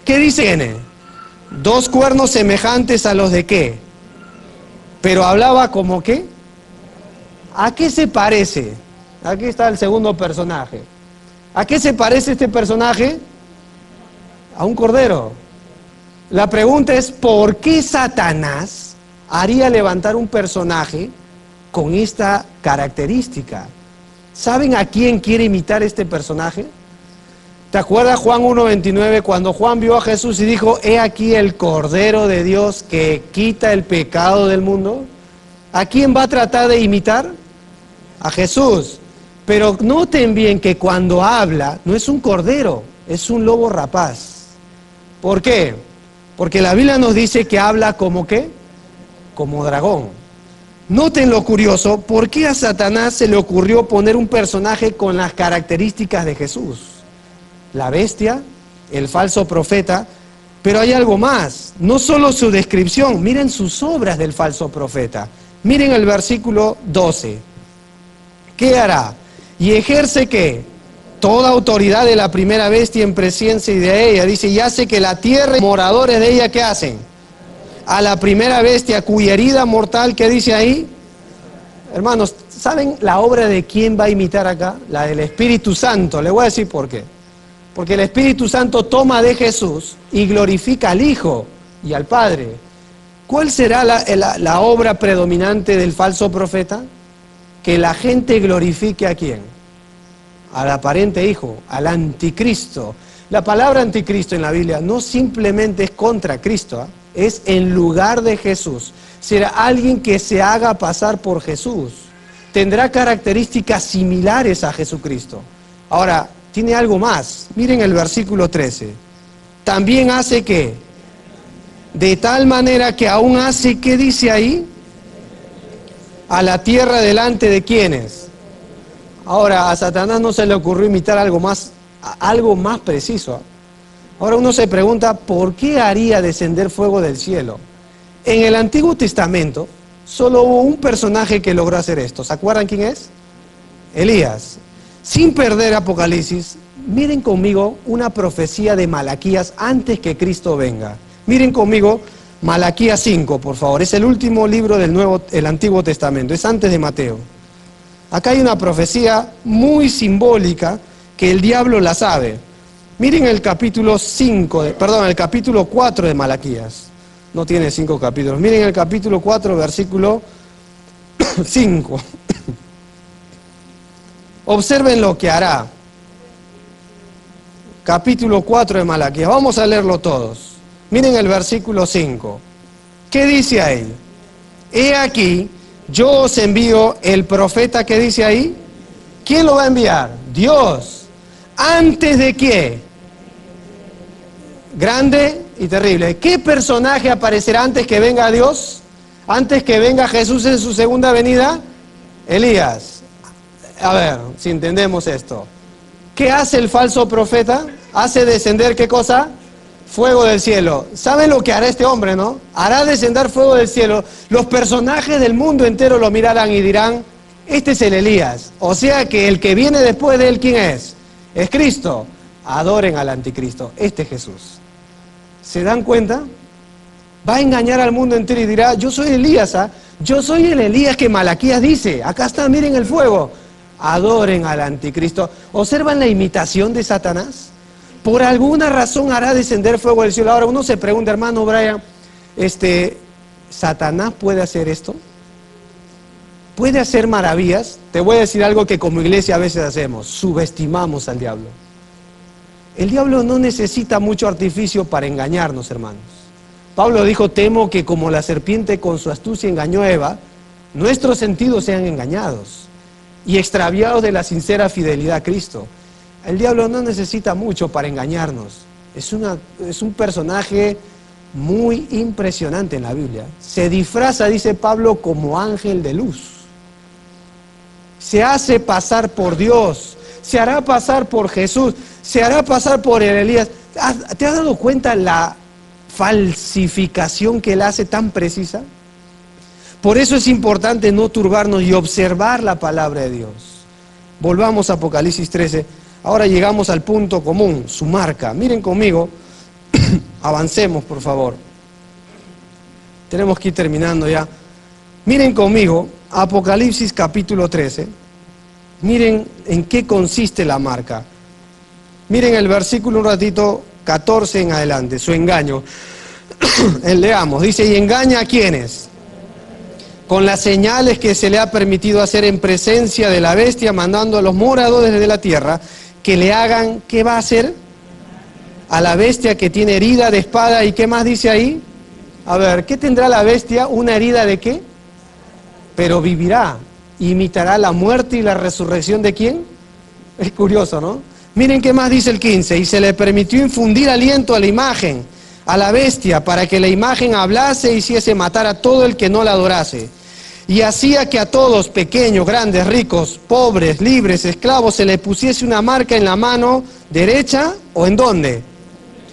¿Qué dice? 2 cuernos semejantes a los de qué. Pero hablaba como qué. ¿A qué se parece? Aquí está el segundo personaje. ¿A qué se parece este personaje? A un cordero. La pregunta es, ¿por qué Satanás haría levantar un personaje con esta característica? ¿Saben a quién quiere imitar este personaje? ¿Te acuerdas Juan 1:29 cuando Juan vio a Jesús y dijo, he aquí el Cordero de Dios que quita el pecado del mundo? ¿A quién va a tratar de imitar? A Jesús. Pero noten bien que cuando habla no es un cordero, es un lobo rapaz. ¿Por qué? Porque la Biblia nos dice que habla como ¿qué? Como dragón. Noten lo curioso, ¿por qué a Satanás se le ocurrió poner un personaje con las características de Jesús? La bestia, el falso profeta, pero hay algo más, no solo su descripción, miren sus obras del falso profeta. Miren el versículo 12. ¿Qué hará? Y ejerce ¿qué? Toda autoridad de la primera bestia en presencia y de ella. Dice, y hace que la tierra y moradores de ella, ¿qué hacen? A la primera bestia cuya herida mortal, ¿qué dice ahí? Hermanos, ¿saben la obra de quién va a imitar acá? La del Espíritu Santo. Le voy a decir por qué. Porque el Espíritu Santo toma de Jesús y glorifica al Hijo y al Padre. ¿Cuál será la obra predominante del falso profeta? Que la gente glorifique ¿a quién? Al aparente Hijo, al anticristo. La palabra anticristo en la Biblia no simplemente es contra Cristo, es en lugar de Jesús. Será alguien que se haga pasar por Jesús. Tendrá características similares a Jesucristo. Ahora, tiene algo más. Miren el versículo 13. También hace ¿qué? De tal manera que aún hace, ¿qué dice ahí? A la tierra delante de ¿quiénes? Ahora, a Satanás no se le ocurrió imitar algo más preciso. Ahora uno se pregunta, ¿por qué haría descender fuego del cielo? En el Antiguo Testamento solo hubo un personaje que logró hacer esto. ¿Se acuerdan quién es? Elías. Sin perder Apocalipsis, miren conmigo una profecía de Malaquías antes que Cristo venga. Miren conmigo Malaquías 5, por favor. Es el último libro del Antiguo Testamento, es antes de Mateo. Acá hay una profecía muy simbólica que el diablo la sabe. Miren el capítulo 4 de Malaquías. No tiene 5 capítulos. Miren el capítulo 4, versículo 5. Observen lo que hará. Capítulo 4 de Malaquías. Vamos a leerlo todos. Miren el versículo 5. ¿Qué dice ahí? He aquí, yo os envío el profeta que dice ahí. ¿Quién lo va a enviar? Dios. ¿Antes de qué? Grande y terrible. ¿Qué personaje aparecerá antes que venga Dios? Antes que venga Jesús en su segunda venida. Elías. A ver, si entendemos esto. ¿Qué hace el falso profeta? Hace descender, ¿qué cosa? Fuego del cielo. ¿Saben lo que hará este hombre, no? Hará descender fuego del cielo. Los personajes del mundo entero lo mirarán y dirán, este es el Elías. O sea que el que viene después de él, ¿quién es? Es Cristo. Adoren al anticristo. Este es Jesús. ¿Se dan cuenta? Va a engañar al mundo entero y dirá, yo soy Elías, ¿ah? Yo soy el Elías que Malaquías dice. Acá está, miren el fuego. Adoren al anticristo. ¿Observan la imitación de Satanás? Por alguna razón hará descender fuego del cielo. Ahora uno se pregunta, hermano Brian, ¿Satanás puede hacer esto? ¿Puede hacer maravillas? Te voy a decir algo que como iglesia a veces hacemos, subestimamos al diablo. El diablo no necesita mucho artificio para engañarnos, hermanos. Pablo dijo, temo que como la serpiente con su astucia engañó a Eva, nuestros sentidos sean engañados y extraviados de la sincera fidelidad a Cristo. El diablo no necesita mucho para engañarnos. Es un personaje muy impresionante en la Biblia. Se disfraza, dice Pablo, como ángel de luz. Se hace pasar por Dios, se hará pasar por Jesús, se hará pasar por el Elías. ¿Te has dado cuenta la falsificación que él hace tan precisa? Por eso es importante no turbarnos y observar la palabra de Dios. Volvamos a Apocalipsis 13. Ahora llegamos al punto común, su marca. Miren conmigo, avancemos por favor. Tenemos que ir terminando ya. Miren conmigo, Apocalipsis capítulo 13. Miren en qué consiste la marca. Miren el versículo un ratito 14 en adelante, su engaño. Leamos, dice, ¿y engaña a quiénes? Con las señales que se le ha permitido hacer en presencia de la bestia, mandando a los moradores de la tierra que le hagan, ¿qué va a hacer? a la bestia que tiene herida de espada. ¿Y qué más dice ahí? A ver, ¿qué tendrá la bestia? ¿Una herida de qué? Pero vivirá. ¿Imitará la muerte y la resurrección de quién? Es curioso, ¿no? Miren qué más dice el 15. Y se le permitió infundir aliento a la imagen, a la bestia, para que la imagen hablase y hiciese matar a todo el que no la adorase. Y hacía que a todos, pequeños, grandes, ricos, pobres, libres, esclavos, se le pusiese una marca en la mano derecha, ¿o en dónde?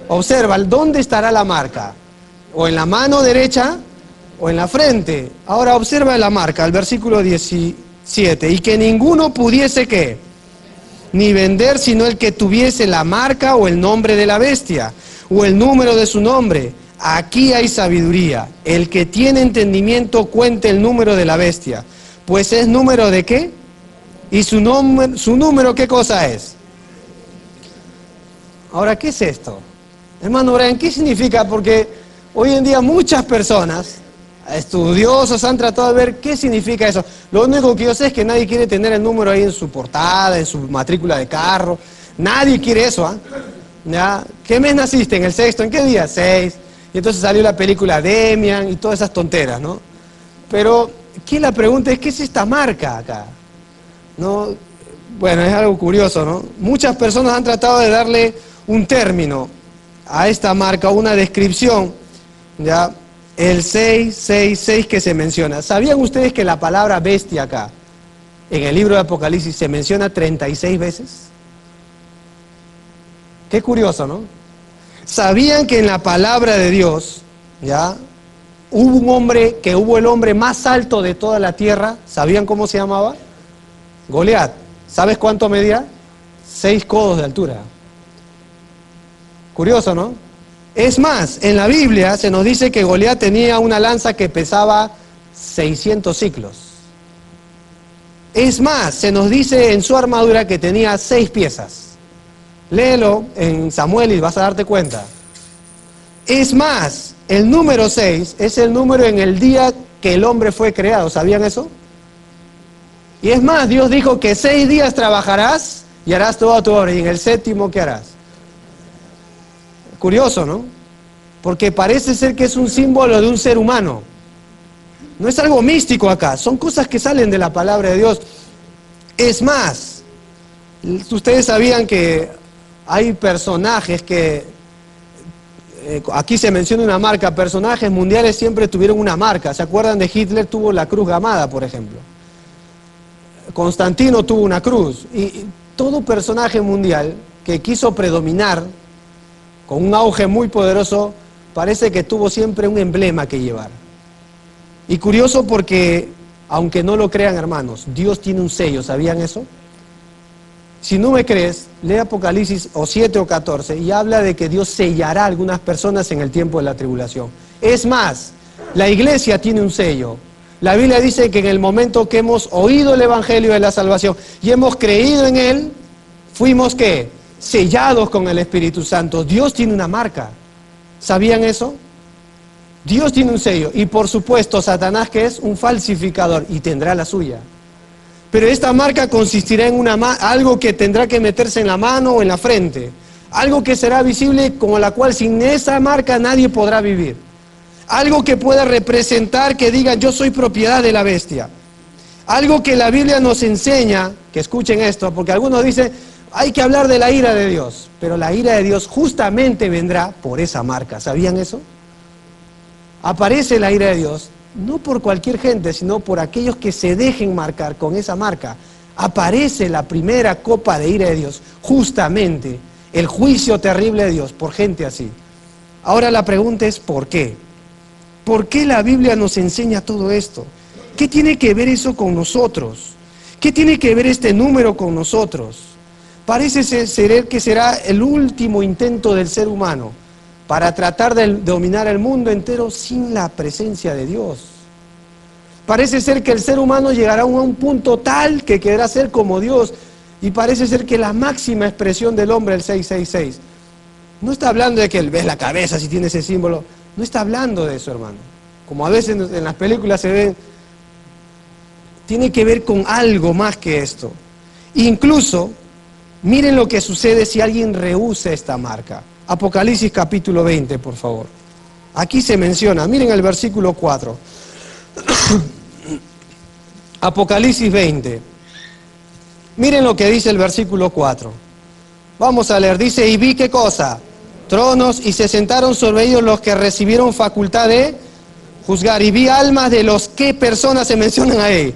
Observa, ¿dónde estará la marca? ¿O en la mano derecha o en la frente? Ahora observa la marca, el versículo 17. Y que ninguno pudiese, ¿qué? Ni vender, sino el que tuviese la marca o el nombre de la bestia, o el número de su nombre. Aquí hay sabiduría. El que tiene entendimiento cuente el número de la bestia. Pues es número de ¿qué? Y su número, ¿qué cosa es? Ahora, ¿qué es esto? Hermano Brian, ¿qué significa? Porque hoy en día muchas personas, estudiosos, han tratado de ver qué significa eso. Lo único que yo sé es que nadie quiere tener el número ahí en su portada, en su matrícula de carro. Nadie quiere eso, ¿ah? ¿Ya? ¿Qué mes naciste? ¿En el sexto? ¿En qué día? 6. Y entonces salió la película Demian y todas esas tonteras, ¿no? Pero aquí la pregunta es, ¿qué es esta marca acá? ¿No? Bueno, es algo curioso, ¿no? Muchas personas han tratado de darle un término a esta marca, una descripción, ¿ya? El 666 que se menciona. ¿Sabían ustedes que la palabra bestia acá, en el libro de Apocalipsis, se menciona 36 veces? Qué curioso, ¿no? ¿Sabían que en la palabra de Dios, ya, hubo un hombre, que hubo el hombre más alto de toda la tierra? ¿Sabían cómo se llamaba? Goliat. ¿Sabes cuánto medía? 6 codos de altura. Curioso, ¿no? Es más, en la Biblia se nos dice que Goliat tenía una lanza que pesaba 600 ciclos. Es más, se nos dice en su armadura que tenía 6 piezas. Léelo en Samuel y vas a darte cuenta. Es más, el número 6 es el número en el día que el hombre fue creado. ¿Sabían eso? Y es más, Dios dijo que 6 días trabajarás y harás toda tu obra. ¿Y en el séptimo qué harás? Curioso, ¿no? Porque parece ser que es un símbolo de un ser humano. No es algo místico acá, son cosas que salen de la palabra de Dios. Es más, ustedes sabían que hay personajes que, aquí se menciona una marca, personajes mundiales siempre tuvieron una marca. ¿Se acuerdan de Hitler? Tuvo la cruz gamada, por ejemplo. Constantino tuvo una cruz. Y todo personaje mundial que quiso predominar con un auge muy poderoso, parece que tuvo siempre un emblema que llevar. Y curioso porque, aunque no lo crean, hermanos, Dios tiene un sello. ¿Sabían eso? Si no me crees, lee Apocalipsis o 7 o 14 y habla de que Dios sellará a algunas personas en el tiempo de la tribulación. Es más, la iglesia tiene un sello. La Biblia dice que en el momento que hemos oído el Evangelio de la salvación y hemos creído en él, fuimos ¿qué? Sellados con el Espíritu Santo. Dios tiene una marca. ¿Sabían eso? Dios tiene un sello. Y por supuesto, Satanás, que es un falsificador, y tendrá la suya. Pero esta marca consistirá en algo que tendrá que meterse en la mano o en la frente. Algo que será visible, con la cual sin esa marca nadie podrá vivir. Algo que pueda representar, que diga, yo soy propiedad de la bestia. Algo que la Biblia nos enseña, que escuchen esto, porque algunos dicen, hay que hablar de la ira de Dios, pero la ira de Dios justamente vendrá por esa marca. ¿Sabían eso? Aparece la ira de Dios, no por cualquier gente, sino por aquellos que se dejen marcar con esa marca. Aparece la primera copa de ira de Dios, justamente el juicio terrible de Dios por gente así. Ahora la pregunta es, ¿por qué? ¿Por qué la Biblia nos enseña todo esto? ¿Qué tiene que ver eso con nosotros? ¿Qué tiene que ver este número con nosotros? Parece ser que será el último intento del ser humano para tratar de dominar el mundo entero sin la presencia de Dios. Parece ser que el ser humano llegará a un punto tal que querrá ser como Dios, y parece ser que la máxima expresión del hombre, el 666, no está hablando de que él ve la cabeza si tiene ese símbolo, no está hablando de eso, hermano. Como a veces en las películas se ven, tiene que ver con algo más que esto. Incluso, miren lo que sucede si alguien rehúsa esta marca. Apocalipsis capítulo 20, por favor. Aquí se menciona, miren el versículo 4. Apocalipsis 20. Miren lo que dice el versículo 4. Vamos a leer, dice, y vi qué cosa, tronos, y se sentaron sobre ellos los que recibieron facultad de juzgar, y vi almas de los que personas se mencionan ahí,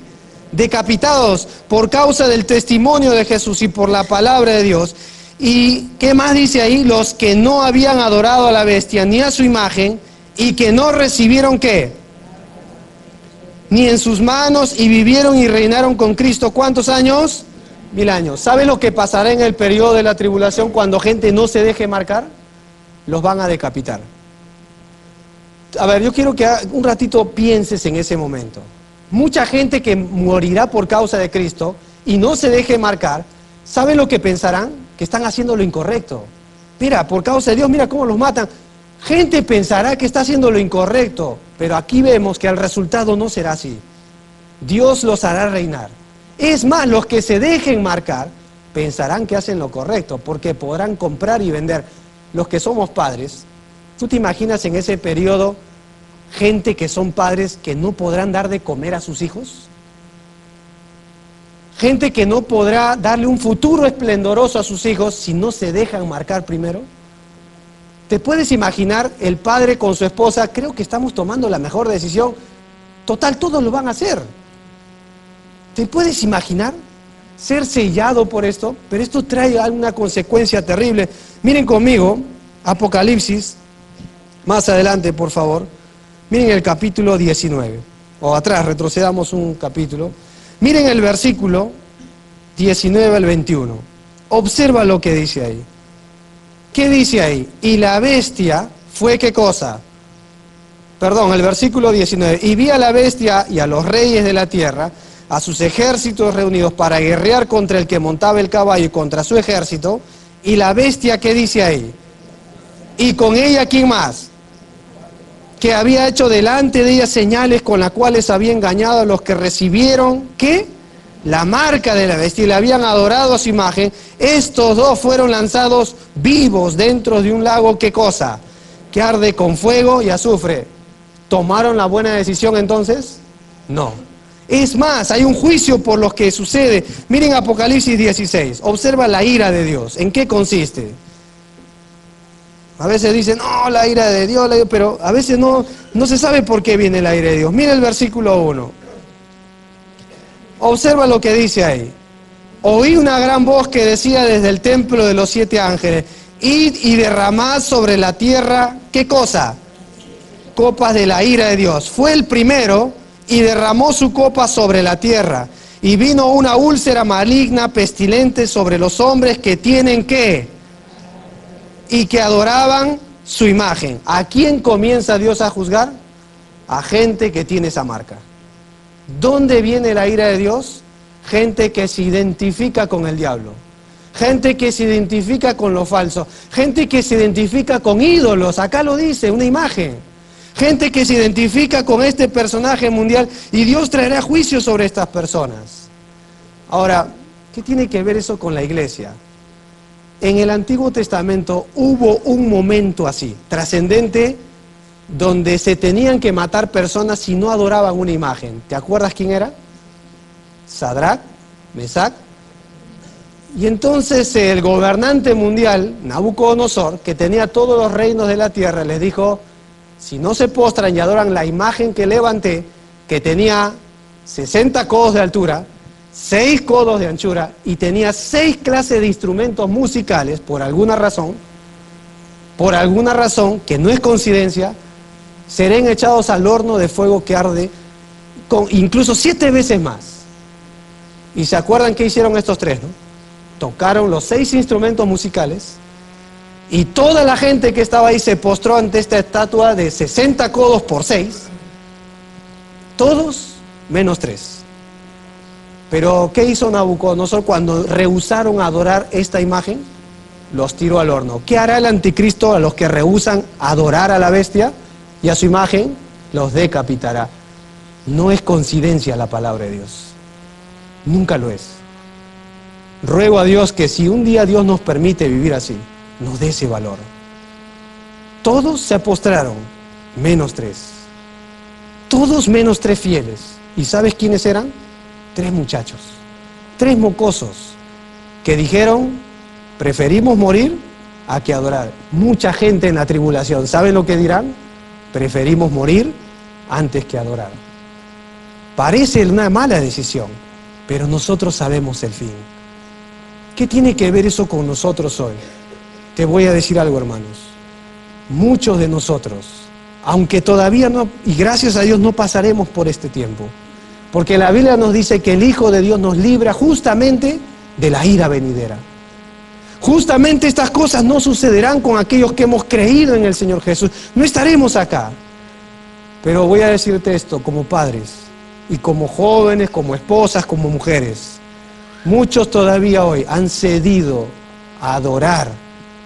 decapitados por causa del testimonio de Jesús y por la palabra de Dios. ¿Y qué más dice ahí? Los que no habían adorado a la bestia ni a su imagen, y que no recibieron ¿qué? Ni en sus manos, y vivieron y reinaron con Cristo. ¿Cuántos años? 1000 años. ¿Sabe lo que pasará en el periodo de la tribulación cuando gente no se deje marcar? Los van a decapitar. A ver, yo quiero que un ratito pienses en ese momento. Mucha gente que morirá por causa de Cristo y no se deje marcar, ¿sabe lo que pensarán? Que están haciendo lo incorrecto. Mira, por causa de Dios, mira cómo los matan. Gente pensará que está haciendo lo incorrecto, pero aquí vemos que el resultado no será así. Dios los hará reinar. Es más, los que se dejen marcar pensarán que hacen lo correcto, porque podrán comprar y vender. Los que somos padres, ¿tú te imaginas en ese periodo gente que son padres que no podrán dar de comer a sus hijos? Gente que no podrá darle un futuro esplendoroso a sus hijos si no se dejan marcar primero. ¿Te puedes imaginar el padre con su esposa? Creo que estamos tomando la mejor decisión. Total, todos lo van a hacer. ¿Te puedes imaginar ser sellado por esto? Pero esto trae una consecuencia terrible. Miren conmigo, Apocalipsis, más adelante, por favor. Miren el capítulo 19. O atrás, retrocedamos un capítulo. Miren el versículo 19 al 21. Observa lo que dice ahí. ¿Qué dice ahí? Y la bestia fue ¿qué cosa? Perdón, el versículo 19. Y vi a la bestia y a los reyes de la tierra, a sus ejércitos reunidos para guerrear contra el que montaba el caballo y contra su ejército. Y la bestia, ¿qué dice ahí? Y con ella, ¿quién más? Que había hecho delante de ella señales con las cuales había engañado a los que recibieron, ¿qué? La marca de la bestia y le habían adorado a su imagen. Estos dos fueron lanzados vivos dentro de un lago, ¿qué cosa? Que arde con fuego y azufre. ¿Tomaron la buena decisión entonces? No. Es más, hay un juicio por los que sucede. Miren Apocalipsis 16, observa la ira de Dios. ¿En qué consiste? A veces dicen, no, la ira de Dios, pero a veces no se sabe por qué viene la ira de Dios. Mira el versículo 1. Observa lo que dice ahí. Oí una gran voz que decía desde el templo de los 7 ángeles, id y derramad sobre la tierra, ¿qué cosa? Copas de la ira de Dios. Fue el primero y derramó su copa sobre la tierra. Y vino una úlcera maligna, pestilente sobre los hombres que tienen ¿qué? Y que adoraban su imagen. ¿A quién comienza Dios a juzgar? A gente que tiene esa marca. ¿Dónde viene la ira de Dios? Gente que se identifica con el diablo. Gente que se identifica con lo falso. Gente que se identifica con ídolos. Acá lo dice, una imagen. Gente que se identifica con este personaje mundial y Dios traerá juicio sobre estas personas. Ahora, ¿qué tiene que ver eso con la iglesia? En el Antiguo Testamento hubo un momento así, trascendente, donde se tenían que matar personas si no adoraban una imagen. ¿Te acuerdas quién era? Sadrach, Mesac. Y entonces el gobernante mundial, Nabucodonosor, que tenía todos los reinos de la tierra, les dijo, si no se postran y adoran la imagen que levanté, que tenía 60 codos de altura, 6 codos de anchura y tenía 6 clases de instrumentos musicales, por alguna razón que no es coincidencia, serán echados al horno de fuego que arde con incluso 7 veces más. ¿Y se acuerdan qué hicieron estos 3, no? Tocaron los 6 instrumentos musicales y toda la gente que estaba ahí se postró ante esta estatua de 60 codos por 6, todos menos 3. Pero ¿qué hizo Nabucodonosor cuando rehusaron adorar esta imagen? Los tiró al horno. ¿Qué hará el anticristo a los que rehusan adorar a la bestia y a su imagen? Los decapitará. No es coincidencia la palabra de Dios. Nunca lo es. Ruego a Dios que si un día Dios nos permite vivir así, nos dé ese valor. Todos se postraron, menos 3. Todos menos 3 fieles. ¿Y sabes quiénes eran? 3 muchachos, 3 mocosos, que dijeron, preferimos morir a que adorar. Mucha gente en la tribulación, ¿saben lo que dirán? Preferimos morir antes que adorar. Parece una mala decisión, pero nosotros sabemos el fin. ¿Qué tiene que ver eso con nosotros hoy? Te voy a decir algo, hermanos. Muchos de nosotros, aunque todavía no, y gracias a Dios no pasaremos por este tiempo, porque la Biblia nos dice que el Hijo de Dios nos libra justamente de la ira venidera. Justamente estas cosas no sucederán con aquellos que hemos creído en el Señor Jesús. No estaremos acá. Pero voy a decirte esto como padres, y como jóvenes, como esposas, como mujeres. Muchos todavía hoy han cedido a adorar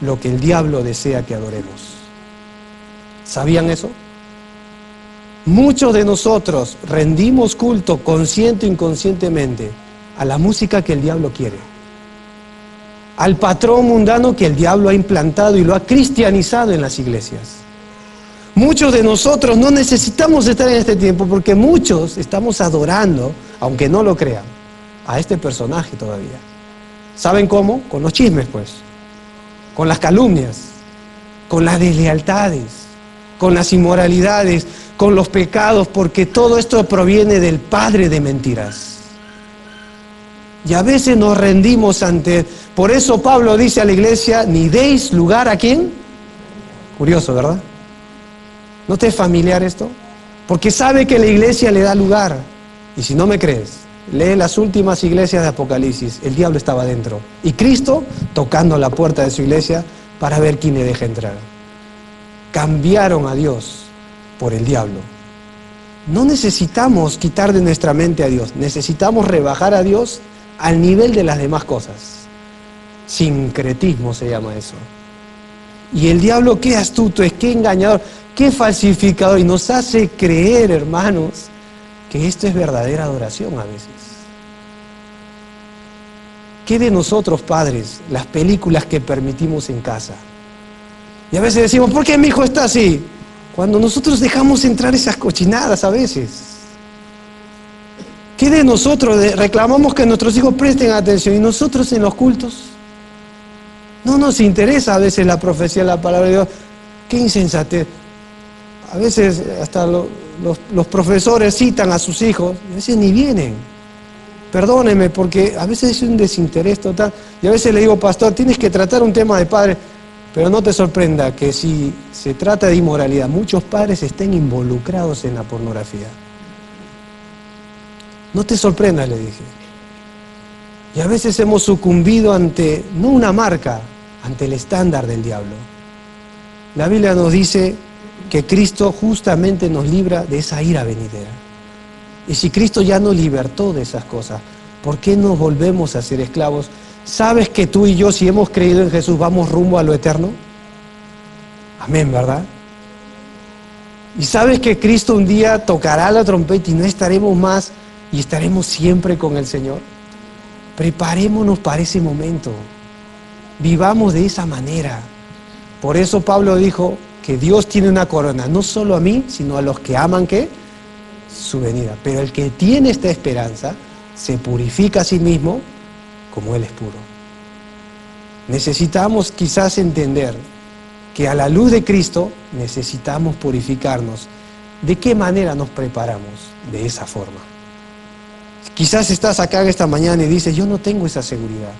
lo que el diablo desea que adoremos. ¿Sabían eso? Muchos de nosotros rendimos culto consciente o inconscientemente a la música que el diablo quiere, al patrón mundano que el diablo ha implantado y lo ha cristianizado en las iglesias. Muchos de nosotros no necesitamos estar en este tiempo porque muchos estamos adorando, aunque no lo crean, a este personaje todavía. ¿Saben cómo? Con los chismes, pues, con las calumnias, con las deslealtades, con las inmoralidades, con los pecados, porque todo esto proviene del padre de mentiras. Y a veces nos rendimos ante... Por eso Pablo dice a la iglesia, ni deis lugar a ¿quién? Curioso, ¿verdad? ¿No te es familiar esto? Porque sabe que la iglesia le da lugar. Y si no me crees, lee las últimas iglesias de Apocalipsis. El diablo estaba dentro. Y Cristo tocando la puerta de su iglesia para ver quién le deja entrar. Cambiaron a Dios por el diablo. No necesitamos quitar de nuestra mente a Dios. Necesitamos rebajar a Dios al nivel de las demás cosas. Sincretismo se llama eso. Y el diablo, qué astuto es, qué engañador, qué falsificador. Y nos hace creer, hermanos, que esto es verdadera adoración a veces. ¿Qué de nosotros, padres, las películas que permitimos en casa? Y a veces decimos, ¿por qué mi hijo está así? Cuando nosotros dejamos entrar esas cochinadas a veces. ¿Qué de nosotros? Reclamamos que nuestros hijos presten atención y nosotros en los cultos. No nos interesa a veces la profecía de la palabra de Dios. Qué insensatez. A veces hasta los profesores citan a sus hijos, y a veces ni vienen. Perdónenme, porque a veces es un desinterés total. Y a veces le digo, pastor, tienes que tratar un tema de padre. Pero no te sorprenda que si se trata de inmoralidad, muchos padres estén involucrados en la pornografía. No te sorprendas, le dije. Y a veces hemos sucumbido ante, no una marca, ante el estándar del diablo. La Biblia nos dice que Cristo justamente nos libra de esa ira venidera. Y si Cristo ya nos libertó de esas cosas, ¿por qué nos volvemos a ser esclavos? ¿Sabes que tú y yo, si hemos creído en Jesús, vamos rumbo a lo eterno? Amén, ¿verdad? ¿Y sabes que Cristo un día tocará la trompeta y no estaremos más y estaremos siempre con el Señor? Preparémonos para ese momento. Vivamos de esa manera. Por eso Pablo dijo que Dios tiene una corona, no solo a mí, sino a los que aman, ¿qué? Su venida. Pero el que tiene esta esperanza se purifica a sí mismo como Él es puro. Necesitamos quizás entender que a la luz de Cristo necesitamos purificarnos. ¿De qué manera nos preparamos? De esa forma. Quizás estás acá esta mañana y dices, yo no tengo esa seguridad.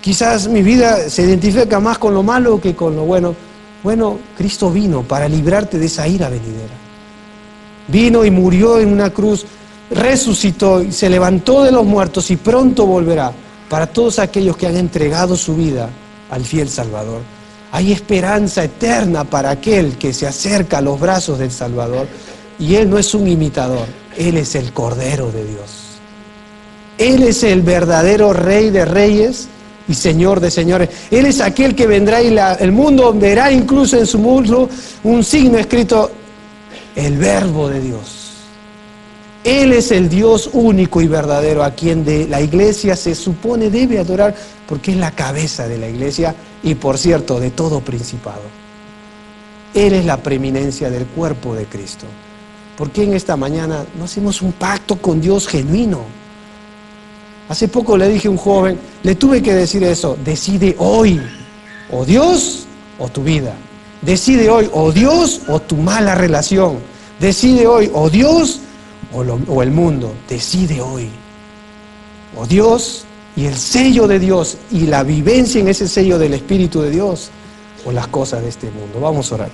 Quizás mi vida se identifica más con lo malo que con lo bueno. Bueno, Cristo vino para librarte de esa ira venidera. Vino y murió en una cruz, resucitó y se levantó de los muertos y pronto volverá para todos aquellos que han entregado su vida al fiel Salvador. Hay esperanza eterna para aquel que se acerca a los brazos del Salvador. Y Él no es un imitador, Él es el Cordero de Dios. Él es el verdadero Rey de reyes y Señor de señores. Él es aquel que vendrá y el mundo verá incluso en su muslo un signo escrito, el Verbo de Dios. Él es el Dios único y verdadero a quien de la iglesia se supone debe adorar porque es la cabeza de la iglesia y, por cierto, de todo principado. Él es la preeminencia del cuerpo de Cristo. ¿Por qué en esta mañana no hacemos un pacto con Dios genuino? Hace poco le dije a un joven, le tuve que decir eso: decide hoy, o Dios o tu vida. Decide hoy, o Dios o tu mala relación. Decide hoy, o Dios o el mundo. Decide hoy, o Dios y el sello de Dios y la vivencia en ese sello del Espíritu de Dios, o las cosas de este mundo. Vamos a orar.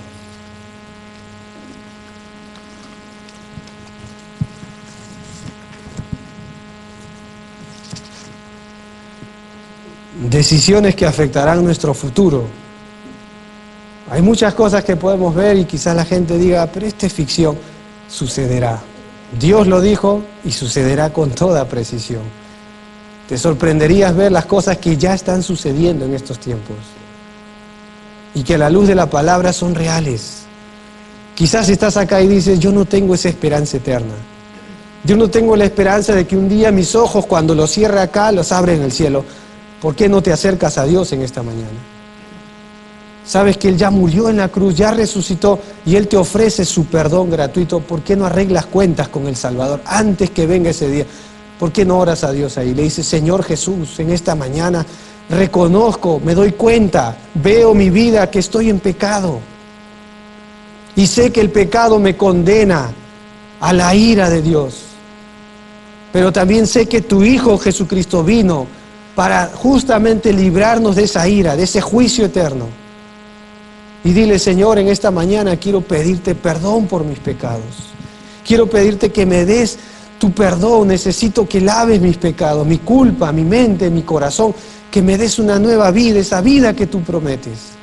Decisiones que afectarán nuestro futuro. Hay muchas cosas que podemos ver y quizás la gente diga, pero esta es ficción. Sucederá. Dios lo dijo y sucederá con toda precisión. Te sorprenderías ver las cosas que ya están sucediendo en estos tiempos y que a la luz de la palabra son reales. Quizás estás acá y dices, yo no tengo esa esperanza eterna. Yo no tengo la esperanza de que un día mis ojos, cuando los cierre acá, los abre en el cielo. ¿Por qué no te acercas a Dios en esta mañana? Sabes que Él ya murió en la cruz, ya resucitó y Él te ofrece su perdón gratuito. ¿Por qué no arreglas cuentas con el Salvador antes que venga ese día? ¿Por qué no oras a Dios ahí? Le dices, Señor Jesús, en esta mañana reconozco, me doy cuenta, veo mi vida que estoy en pecado. Y sé que el pecado me condena a la ira de Dios. Pero también sé que tu Hijo Jesucristo vino para justamente librarnos de esa ira, de ese juicio eterno. Y dile, Señor, en esta mañana quiero pedirte perdón por mis pecados. Quiero pedirte que me des tu perdón. Necesito que laves mis pecados, mi culpa, mi mente, mi corazón. Que me des una nueva vida, esa vida que tú prometes.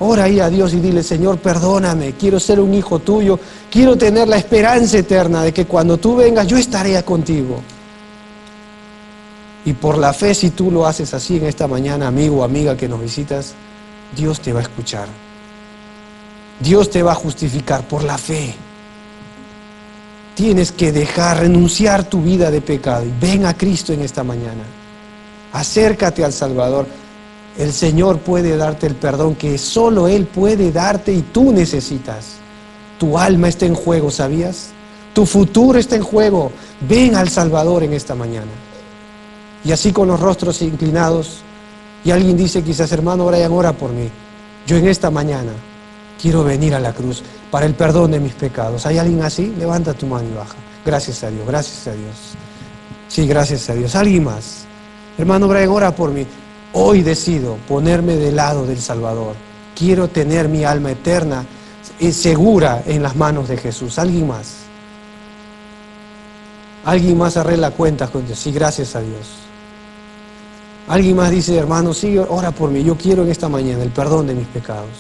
Ora ahí a Dios y dile, Señor, perdóname. Quiero ser un hijo tuyo. Quiero tener la esperanza eterna de que cuando tú vengas yo estaré contigo. Y por la fe, si tú lo haces así en esta mañana, amigo o amiga que nos visitas, Dios te va a escuchar. Dios te va a justificar por la fe. Tienes que renunciar tu vida de pecado. Y ven a Cristo en esta mañana. Acércate al Salvador. El Señor puede darte el perdón que solo Él puede darte y tú necesitas. Tu alma está en juego, ¿sabías? Tu futuro está en juego. Ven al Salvador en esta mañana. Y así con los rostros inclinados, y alguien dice quizás, hermano Brian, ora por mí. Yo en esta mañana quiero venir a la cruz para el perdón de mis pecados. ¿Hay alguien así? Levanta tu mano y baja. Gracias a Dios, gracias a Dios. Sí, gracias a Dios. ¿Alguien más? Hermano Brian, ora por mí. Hoy decido ponerme del lado del Salvador. Quiero tener mi alma eterna segura en las manos de Jesús. ¿Alguien más? ¿Alguien más arregla cuentas con Dios? Sí, gracias a Dios. Alguien más dice, hermano, sí, ora por mí. Yo quiero en esta mañana el perdón de mis pecados.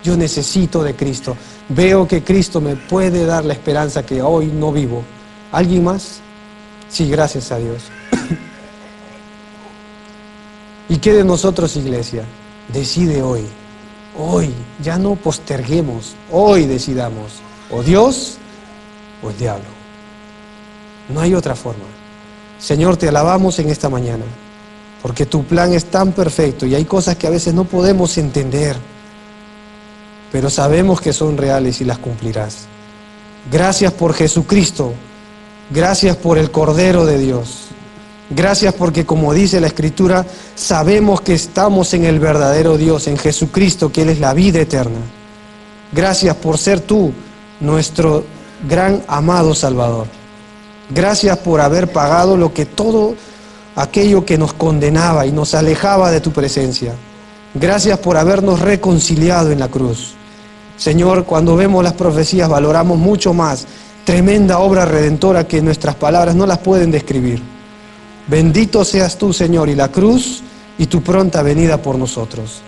Yo necesito de Cristo. Veo que Cristo me puede dar la esperanza que hoy no vivo. ¿Alguien más? Sí, gracias a Dios. ¿Y qué de nosotros, iglesia? Decide hoy. Hoy, ya no posterguemos. Hoy decidamos. O Dios o el diablo. No hay otra forma. Señor, te alabamos en esta mañana. Porque tu plan es tan perfecto y hay cosas que a veces no podemos entender, pero sabemos que son reales y las cumplirás. Gracias por Jesucristo, gracias por el Cordero de Dios, gracias porque, como dice la Escritura, sabemos que estamos en el verdadero Dios, en Jesucristo, que Él es la vida eterna. Gracias por ser tú nuestro gran amado Salvador. Gracias por haber pagado lo que todo aquello que nos condenaba y nos alejaba de tu presencia. Gracias por habernos reconciliado en la cruz. Señor, cuando vemos las profecías valoramos mucho más tremenda obra redentora que nuestras palabras no las pueden describir. Bendito seas tú, Señor, y la cruz y tu pronta venida por nosotros.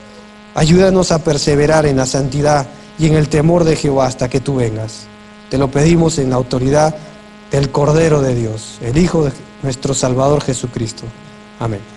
Ayúdanos a perseverar en la santidad y en el temor de Jehová hasta que tú vengas. Te lo pedimos en la autoridad del Cordero de Dios, el Hijo de nuestro Salvador Jesucristo. Amén.